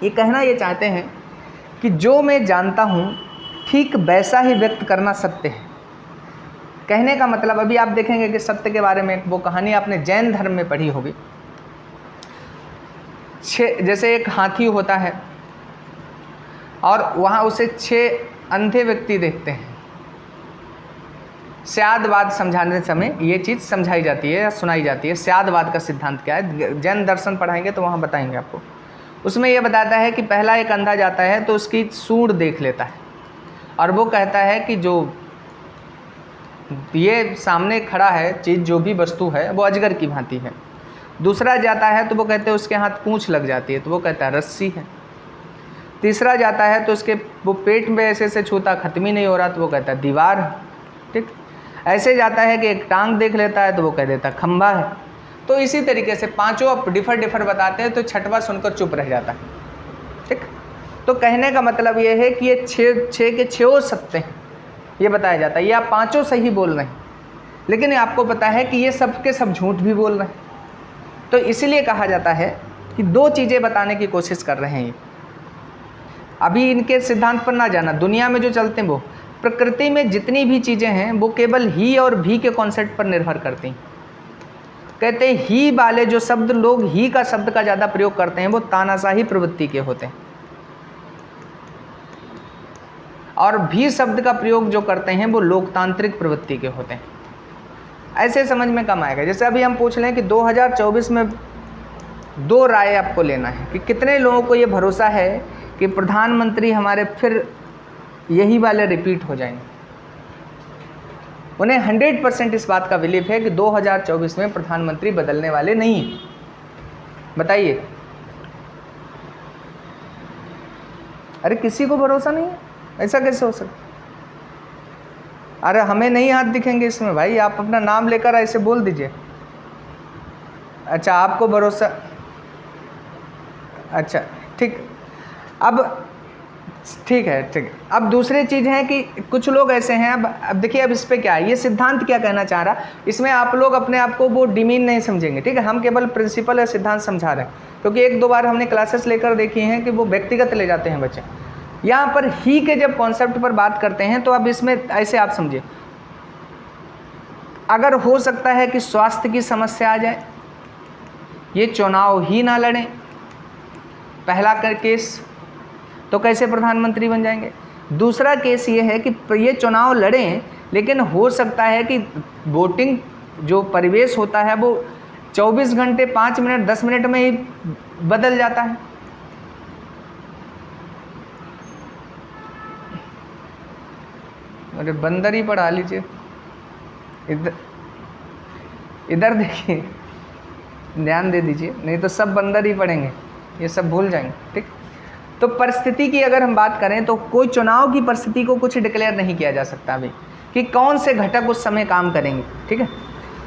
ये कहना ये चाहते हैं कि जो मैं जानता हूँ ठीक वैसा ही व्यक्त करना सत्य है। कहने का मतलब, अभी आप देखेंगे कि सत्य के बारे में वो कहानी आपने जैन धर्म में पढ़ी होगी। जैसे एक हाथी होता है और वहाँ उसे 6 अंधे व्यक्ति देखते हैं। स्यादवाद समझाने समय ये चीज़ समझाई जाती है या सुनाई जाती है। स्यादवाद का सिद्धांत क्या है, जैन दर्शन पढ़ाएंगे तो वहाँ बताएंगे आपको। उसमें यह बताता है कि पहला एक अंधा जाता है तो उसकी सूंड देख लेता है और वो कहता है कि जो ये सामने खड़ा है चीज़, जो भी वस्तु है वो अजगर की भांति है। दूसरा जाता है तो वो कहते हैं उसके हाथ पूंछ लग जाती है तो वो कहता है रस्सी है। तीसरा जाता है तो उसके वो पेट में ऐसे से छूता, खत्म ही नहीं हो रहा तो वो कहता है दीवार है। ठीक, ऐसे जाता है कि एक टांग देख लेता है तो वो कह देता खंभा है। तो इसी तरीके से पांचों अब डिफर बताते हैं तो छठवां सुनकर चुप रह जाता है। ठीक, तो कहने का मतलब ये है कि ये छः के 6 सत्य हैं, ये बताया जाता है। ये आप पांचों सही बोल रहे हैं, लेकिन आपको पता है कि ये सब के सब झूठ भी बोल रहे हैं। तो इसीलिए कहा जाता है कि 2 चीज़ें बताने की कोशिश कर रहे हैं ये। अभी इनके सिद्धांत पर ना जाना, दुनिया में जो चलते हैं वो प्रकृति में जितनी भी चीज़ें हैं वो केवल ही और भी के कॉन्सेप्ट पर निर्भर करती हैं। कहते हैं ही वाले जो शब्द, लोग ही का शब्द का ज़्यादा प्रयोग करते हैं वो तानाशाही प्रवृत्ति के होते हैं, और भी शब्द का प्रयोग जो करते हैं वो लोकतांत्रिक प्रवृत्ति के होते हैं। ऐसे समझ में कम आएगा। जैसे अभी हम पूछ लें कि 2024 में 2 राय आपको लेना है कि कितने लोगों को ये भरोसा है कि प्रधानमंत्री हमारे फिर यही वाले रिपीट हो जाएंगे। उन्हें 100% इस बात का बिलीफ है कि 2024 में प्रधानमंत्री बदलने वाले नहीं हैं। बताइए, अरे किसी को भरोसा नहीं है, ऐसा कैसे हो सकता? अरे हमें नहीं हाथ दिखेंगे इसमें भाई, आप अपना नाम लेकर ऐसे बोल दीजिए। अच्छा, आपको भरोसा, अच्छा ठीक, अब ठीक है, ठीक है। अब दूसरी चीज़ है कि कुछ लोग ऐसे हैं, अब देखिए अब इस पे क्या है, ये सिद्धांत क्या कहना चाह रहा, इसमें आप लोग अपने आप को वो डिमीन नहीं समझेंगे। ठीक है, हम केवल प्रिंसिपल या सिद्धांत समझा रहे हैं, क्योंकि 1-2 बार हमने क्लासेस लेकर देखी हैं कि वो व्यक्तिगत ले जाते हैं बच्चे। यहाँ पर ही के जब कॉन्सेप्ट पर बात करते हैं तो अब इसमें ऐसे आप समझिए, अगर हो सकता है कि स्वास्थ्य की समस्या आ जाए, ये चुनाव ही ना लड़ें, पहला केस, तो कैसे प्रधानमंत्री बन जाएंगे। दूसरा केस ये है कि ये चुनाव लड़ें, लेकिन हो सकता है कि वोटिंग जो परिवेश होता है वो 24 घंटे 5 मिनट 10 मिनट में ही बदल जाता है। अरे बंदर ही पढ़ा लीजिए, इधर देखिए, ध्यान दे दीजिए, नहीं तो सब बंदर ही पढ़ेंगे, ये सब भूल जाएंगे। ठीक, तो परिस्थिति की अगर हम बात करें तो कोई चुनाव की परिस्थिति को कुछ डिक्लेयर नहीं किया जा सकता अभी कि कौन से घटक उस समय काम करेंगे। ठीक है,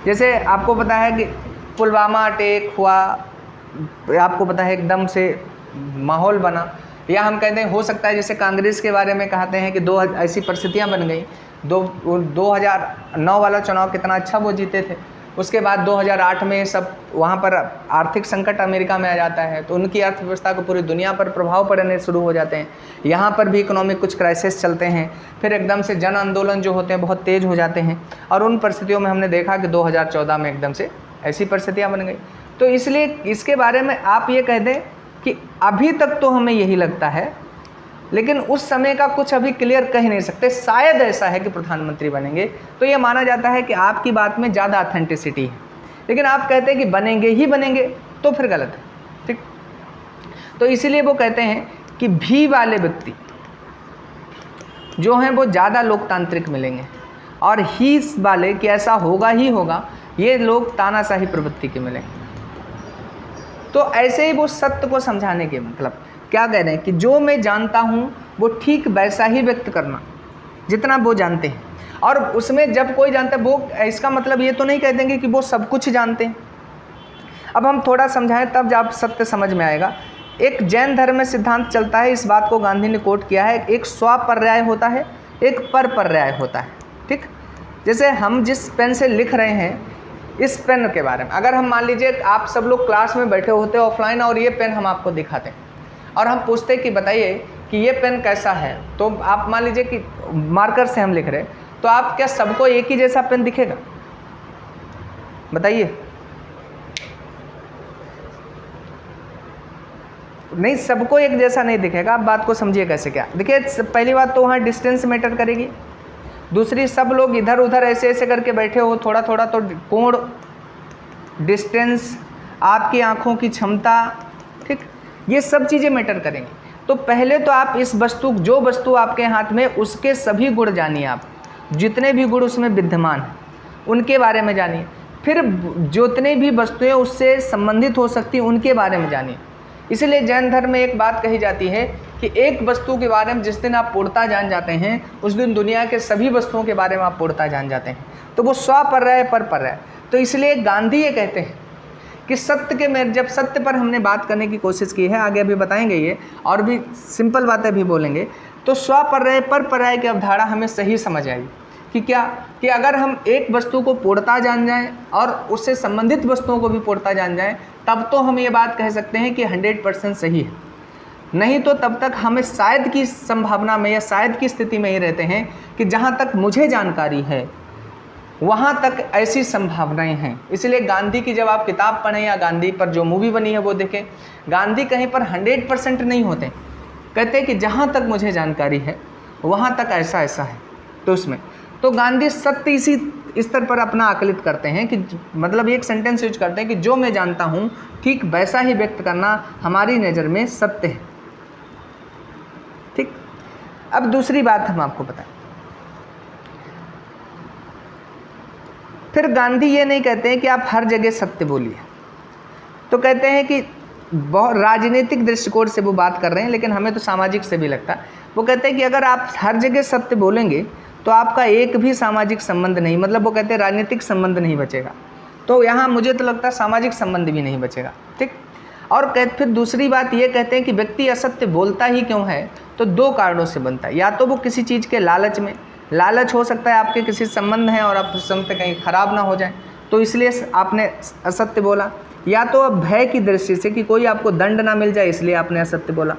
जैसे आपको पता है कि पुलवामा अटैक हुआ, आपको पता है एकदम से माहौल बना, या हम कहते हैं हो सकता है जैसे कांग्रेस के बारे में कहते हैं कि 2 ऐसी परिस्थितियां बन गई। 2009 वाला चुनाव कितना अच्छा वो जीते थे, उसके बाद 2008 में सब वहाँ पर आर्थिक संकट अमेरिका में आ जाता है तो उनकी अर्थव्यवस्था को पूरी दुनिया पर प्रभाव पड़ने शुरू हो जाते हैं। यहाँ पर भी इकोनॉमिक कुछ क्राइसिस चलते हैं, फिर एकदम से जन आंदोलन जो होते हैं बहुत तेज़ हो जाते हैं, और उन परिस्थितियों में हमने देखा कि 2014 में एकदम से ऐसी परिस्थितियाँ बन गई। तो इसलिए इसके बारे में आप ये कह दें कि अभी तक तो हमें यही लगता है, लेकिन उस समय का कुछ अभी क्लियर कह नहीं सकते। शायद ऐसा है कि प्रधानमंत्री बनेंगे, तो ये माना जाता है कि आपकी बात में ज़्यादा ऑथेंटिसिटी है, लेकिन आप कहते हैं कि बनेंगे ही बनेंगे तो फिर गलत है। ठीक, तो इसीलिए वो कहते हैं कि भी वाले व्यक्ति जो हैं वो ज़्यादा लोकतांत्रिक मिलेंगे, और ही वाले कि ऐसा होगा ही होगा, ये लोग तानाशाही प्रवृत्ति के मिलेंगे। तो ऐसे ही वो सत्य को समझाने के मतलब क्या कह रहे हैं कि जो मैं जानता हूँ वो ठीक वैसा ही व्यक्त करना जितना वो जानते हैं। और उसमें जब कोई जानता है वो, इसका मतलब ये तो नहीं कह देंगे कि वो सब कुछ जानते हैं। अब हम थोड़ा समझाएं तब जब सत्य समझ में आएगा। एक जैन धर्म में सिद्धांत चलता है, इस बात को गांधी ने कोट किया है, एक स्वपर्याय होता है, एक परपर्याय होता है। ठीक, जैसे हम जिस पेन से लिख रहे हैं, इस पेन के बारे में अगर हम मान लीजिए आप सब लोग क्लास में बैठे होते ऑफलाइन और ये पेन हम आपको दिखाते हैं और हम पूछते कि बताइए कि ये पेन कैसा है, तो आप मान लीजिए कि मार्कर से हम लिख रहे हैं, तो आप क्या सबको एक ही जैसा पेन दिखेगा? बताइए। नहीं, सबको एक जैसा नहीं दिखेगा। आप बात को समझिए कैसे। क्या देखिए, पहली बात तो वहाँ डिस्टेंस मैटर करेगी। दूसरी, सब लोग इधर उधर ऐसे ऐसे करके बैठे हो थोड़ा थोड़ा, तो कोण, डिस्टेंस, आपकी आँखों की क्षमता, ठीक, ये सब चीज़ें मैटर करेंगी। तो पहले तो आप इस वस्तु, जो वस्तु आपके हाथ में, उसके सभी गुण जानिए। आप जितने भी गुण उसमें विद्यमान हैं उनके बारे में जानिए। फिर जितने भी वस्तुएं उससे संबंधित हो सकती हैं उनके बारे में जानिए। इसलिए जैन धर्म में एक बात कही जाती है कि एक वस्तु के बारे में जिस दिन आप पूर्णतः जान जाते हैं, उस दिन दुनिया के सभी वस्तुओं के बारे में आप पूर्णतः जान जाते हैं। तो वो स्वपर्याय परपर्याय। तो इसलिए गांधी ये कहते हैं कि सत्य के में, जब सत्य पर हमने बात करने की कोशिश की है, आगे अभी बताएंगे ये और भी सिंपल बातें भी बोलेंगे, तो स्वपर्याय परपर्याय की अवधारणा हमें सही समझ आई कि क्या, कि अगर हम एक वस्तु को पूर्णतः जान जाएं और उससे संबंधित वस्तुओं को भी पूर्णतः जान जाएं, तब तो हम ये बात कह सकते हैं कि 100% सही है। नहीं तो तब तक हमें शायद की संभावना में या शायद की स्थिति में ही रहते हैं कि जहाँ तक मुझे जानकारी है वहाँ तक ऐसी संभावनाएं हैं। इसलिए गांधी की जब आप किताब पढ़ें या गांधी पर जो मूवी बनी है वो देखें, गांधी कहीं पर 100% नहीं होते, कहते हैं कि जहाँ तक मुझे जानकारी है वहाँ तक ऐसा ऐसा है। तो उसमें तो गांधी सत्य इसी स्तर पर अपना आकलित करते हैं कि मतलब एक सेंटेंस यूज करते हैं कि जो मैं जानता हूँ ठीक वैसा ही व्यक्त करना हमारी नज़र में सत्य है। ठीक, अब दूसरी बात हम आपको बताएं। फिर गांधी ये नहीं कहते हैं कि आप हर जगह सत्य बोलिए, तो कहते हैं कि बहुत राजनीतिक दृष्टिकोण से वो बात कर रहे हैं, लेकिन हमें तो सामाजिक से भी लगता है। वो कहते हैं कि अगर आप हर जगह सत्य बोलेंगे तो आपका एक भी सामाजिक संबंध नहीं, मतलब वो कहते हैं राजनीतिक संबंध नहीं बचेगा, तो यहाँ मुझे तो लगता है सामाजिक संबंध भी नहीं बचेगा। ठीक, और फिर दूसरी बात ये कहते हैं कि व्यक्ति असत्य बोलता ही क्यों है, तो दो कारणों से बनता है। या तो वो किसी चीज़ के लालच में, लालच हो सकता है आपके किसी संबंध हैं और आप संबंध कहीं खराब ना हो जाए, तो इसलिए आपने असत्य बोला। या तो भय की दृष्टि से कि कोई आपको दंड ना मिल जाए, इसलिए आपने असत्य बोला।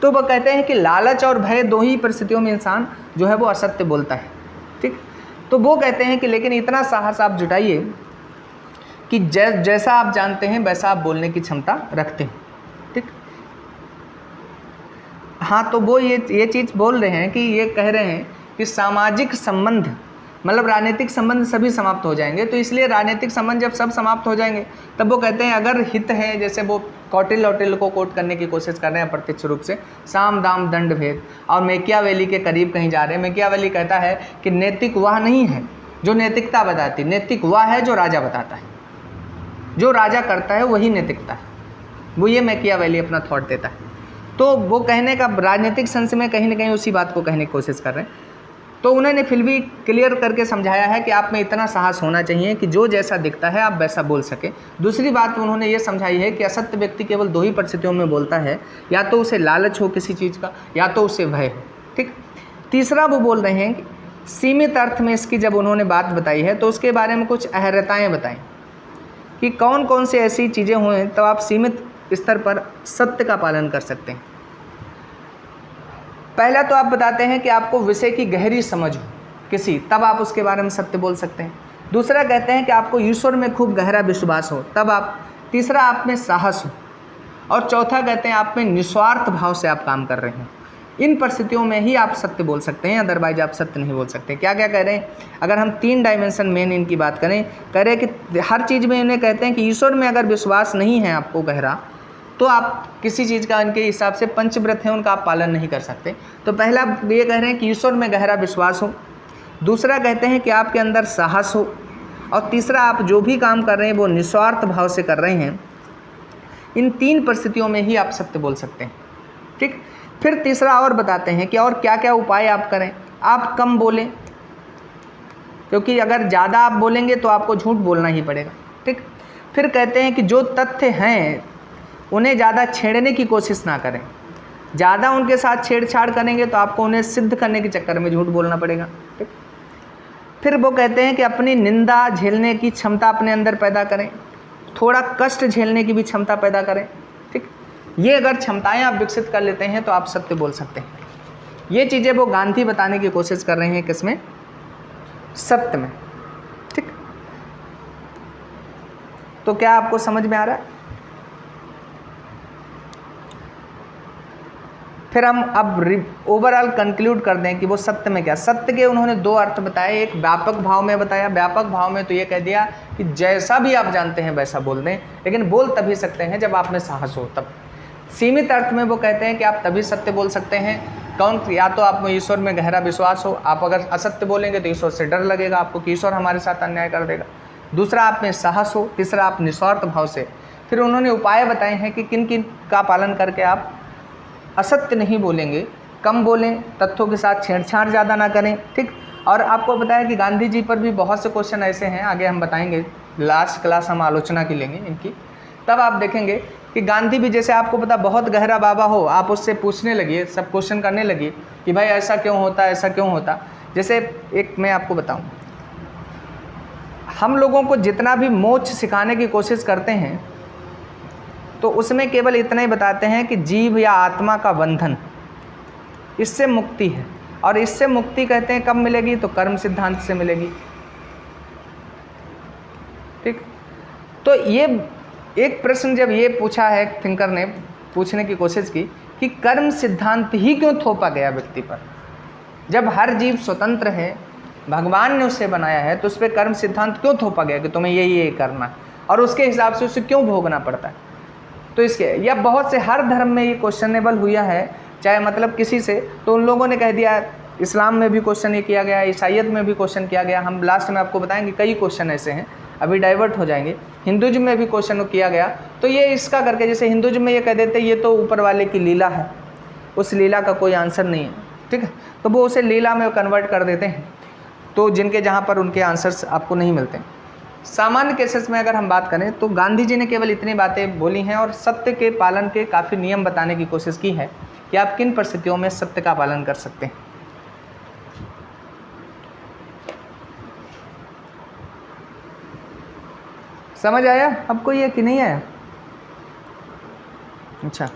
तो वह कहते हैं कि लालच और भय दो ही परिस्थितियों में इंसान जो है वो असत्य बोलता है। ठीक, तो वो कहते हैं कि लेकिन इतना साहस आप जुटाइए कि जैसा आप जानते हैं वैसा आप बोलने की क्षमता रखते हैं। ठीक, हाँ, तो वो ये चीज़ बोल रहे हैं कि ये कह रहे हैं कि सामाजिक संबंध, मतलब राजनीतिक संबंध सभी समाप्त हो जाएंगे। तो इसलिए राजनीतिक संबंध जब सब समाप्त हो जाएंगे तब वो कहते हैं अगर हित है, जैसे वो कौटिल्य को कोट करने की कोशिश कर रहे हैं अप्रत्यक्ष रूप से, साम दाम दंड भेद, और मैकियावेली के करीब कहीं जा रहे हैं। मैकियावेली कहता है कि नैतिक वह नहीं है जो नैतिकता बताती, नैतिक वह है जो राजा बताता है, जो राजा करता है वही नैतिकता है। वो ये मैकियावेली अपना थॉट देता है। तो वो कहने का राजनीतिक सेंस में कहीं ना कहीं उसी बात को कहने की कोशिश कर रहे हैं। तो उन्होंने फिर भी क्लियर करके समझाया है कि आप में इतना साहस होना चाहिए कि जो जैसा दिखता है आप वैसा बोल सके। दूसरी बात उन्होंने ये समझाई है कि असत्य व्यक्ति केवल दो ही परिस्थितियों में बोलता है, या तो उसे लालच हो किसी चीज़ का, या तो उसे भय हो। ठीक, तीसरा वो बोल रहे हैं कि सीमित अर्थ में इसकी जब उन्होंने बात बताई है तो उसके बारे में कुछ अहर्यताएँ बताएं कि कौन कौन से ऐसी चीज़ें हुए तो आप सीमित स्तर पर सत्य का पालन कर सकते हैं। पहला तो आप बताते हैं कि आपको विषय की गहरी समझ हो किसी, तब आप उसके बारे में सत्य बोल सकते हैं। दूसरा कहते हैं कि आपको ईश्वर में खूब गहरा विश्वास हो, तब आप। तीसरा, आप में साहस हो। और चौथा कहते हैं आप में निस्वार्थ भाव से आप काम कर रहे हैं। इन परिस्थितियों में ही आप सत्य बोल सकते हैं, अदरवाइज आप सत्य नहीं बोल सकते। क्या क्या कह रहे हैं? अगर हम 3 डायमेंशन मेन इनकी बात करें, कह रहे हैं कि हर चीज़ में इन्हें कहते हैं कि ईश्वर में अगर विश्वास नहीं है आपको गहरा, तो आप किसी चीज़ का इनके हिसाब से पंचव्रत है उनका आप पालन नहीं कर सकते। तो पहला ये कह रहे हैं कि ईश्वर में गहरा विश्वास हो। दूसरा कहते हैं कि आपके अंदर साहस हो। और तीसरा, आप जो भी काम कर रहे हैं वो निस्वार्थ भाव से कर रहे हैं। इन 3 परिस्थितियों में ही आप सत्य बोल सकते हैं। ठीक, फिर तीसरा और बताते हैं कि और क्या क्या उपाय आप करें। आप कम बोलें, क्योंकि अगर ज़्यादा आप बोलेंगे तो आपको झूठ बोलना ही पड़ेगा। ठीक, फिर कहते हैं कि जो तथ्य हैं उन्हें ज़्यादा छेड़ने की कोशिश ना करें। ज़्यादा उनके साथ छेड़छाड़ करेंगे तो आपको उन्हें सिद्ध करने के चक्कर में झूठ बोलना पड़ेगा। ठीक, फिर वो कहते हैं कि अपनी निंदा झेलने की क्षमता अपने अंदर पैदा करें, थोड़ा कष्ट झेलने की भी क्षमता पैदा करें। ठीक, ये अगर क्षमताएं आप विकसित कर लेते हैं तो आप सत्य बोल सकते हैं। ये चीज़ें वो गांधी बताने की कोशिश कर रहे हैं, किसमें? सत्य में। ठीक, तो क्या आपको समझ में आ रहा है? फिर हम अब ओवरऑल कंक्लूड कर दें कि वो सत्य में क्या। सत्य के उन्होंने 2 अर्थ बताए, एक व्यापक भाव में बताया। व्यापक भाव में तो ये कह दिया कि जैसा भी आप जानते हैं वैसा बोल दें, लेकिन बोल तभी सकते हैं जब आप में साहस हो तब। सीमित अर्थ में वो कहते हैं कि आप तभी सत्य बोल सकते हैं कौन, या तो आप में ईश्वर में गहरा विश्वास हो। आप अगर असत्य बोलेंगे तो ईश्वर से डर लगेगा आपको कि ईश्वर हमारे साथ अन्याय कर देगा। दूसरा, आप में साहस हो। तीसरा, आप निस्वार्थ भाव से। फिर उन्होंने उपाय बताए हैं कि किन किन का पालन करके आप असत्य नहीं बोलेंगे, कम बोलें, तथ्यों के साथ छेड़छाड़ ज़्यादा ना करें। ठीक, और आपको बताया कि गांधी जी पर भी बहुत से क्वेश्चन ऐसे हैं, आगे हम बताएंगे, लास्ट क्लास हम आलोचना की लेंगे इनकी, तब आप देखेंगे कि गांधी भी, जैसे आपको पता बहुत गहरा बाबा हो, आप उससे पूछने लगिए, सब क्वेश्चन करने लगिए कि भाई ऐसा क्यों होता, ऐसा क्यों होता। जैसे एक मैं आपको बताऊं, हम लोगों को जितना भी मोक्ष सिखाने की कोशिश करते हैं तो उसमें केवल इतना ही बताते हैं कि जीव या आत्मा का बंधन, इससे मुक्ति है। और इससे मुक्ति कहते हैं कब मिलेगी, तो कर्म सिद्धांत से मिलेगी। ठीक, तो ये एक प्रश्न जब ये पूछा है, थिंकर ने पूछने की कोशिश की कि कर्म सिद्धांत ही क्यों थोपा गया व्यक्ति पर, जब हर जीव स्वतंत्र है, भगवान ने उसे बनाया है, तो उस पर कर्म सिद्धांत क्यों थोपा गया कि तुम्हें ये करना है, और उसके हिसाब से उसे क्यों भोगना पड़ता है। तो इसके या बहुत से हर धर्म में ये क्वेश्चनेबल हुआ है, चाहे मतलब किसी से, तो उन लोगों ने कह दिया। इस्लाम में भी क्वेश्चन ये किया गया, ईसाईयत में भी क्वेश्चन किया गया। हम लास्ट में आपको बताएंगे कई क्वेश्चन ऐसे हैं, अभी डाइवर्ट हो जाएंगे। हिंदुइज्म में भी क्वेश्चन किया गया, तो ये इसका करके, जैसे हिंदुइज्म में ये कह देते ये तो ऊपर वाले की लीला है, उस लीला का कोई आंसर नहीं है। ठीक है, तो वो उसे लीला में कन्वर्ट कर देते हैं, तो जिनके जहाँ पर उनके आंसर्स आपको नहीं मिलते। सामान्य केसेस में अगर हम बात करें तो गांधी जी ने केवल इतनी बातें बोली हैं और सत्य के पालन के काफ़ी नियम बताने की कोशिश की है कि आप किन परिस्थितियों में सत्य का पालन कर सकते हैं। समझ आया आपको ये कि नहीं आया? अच्छा।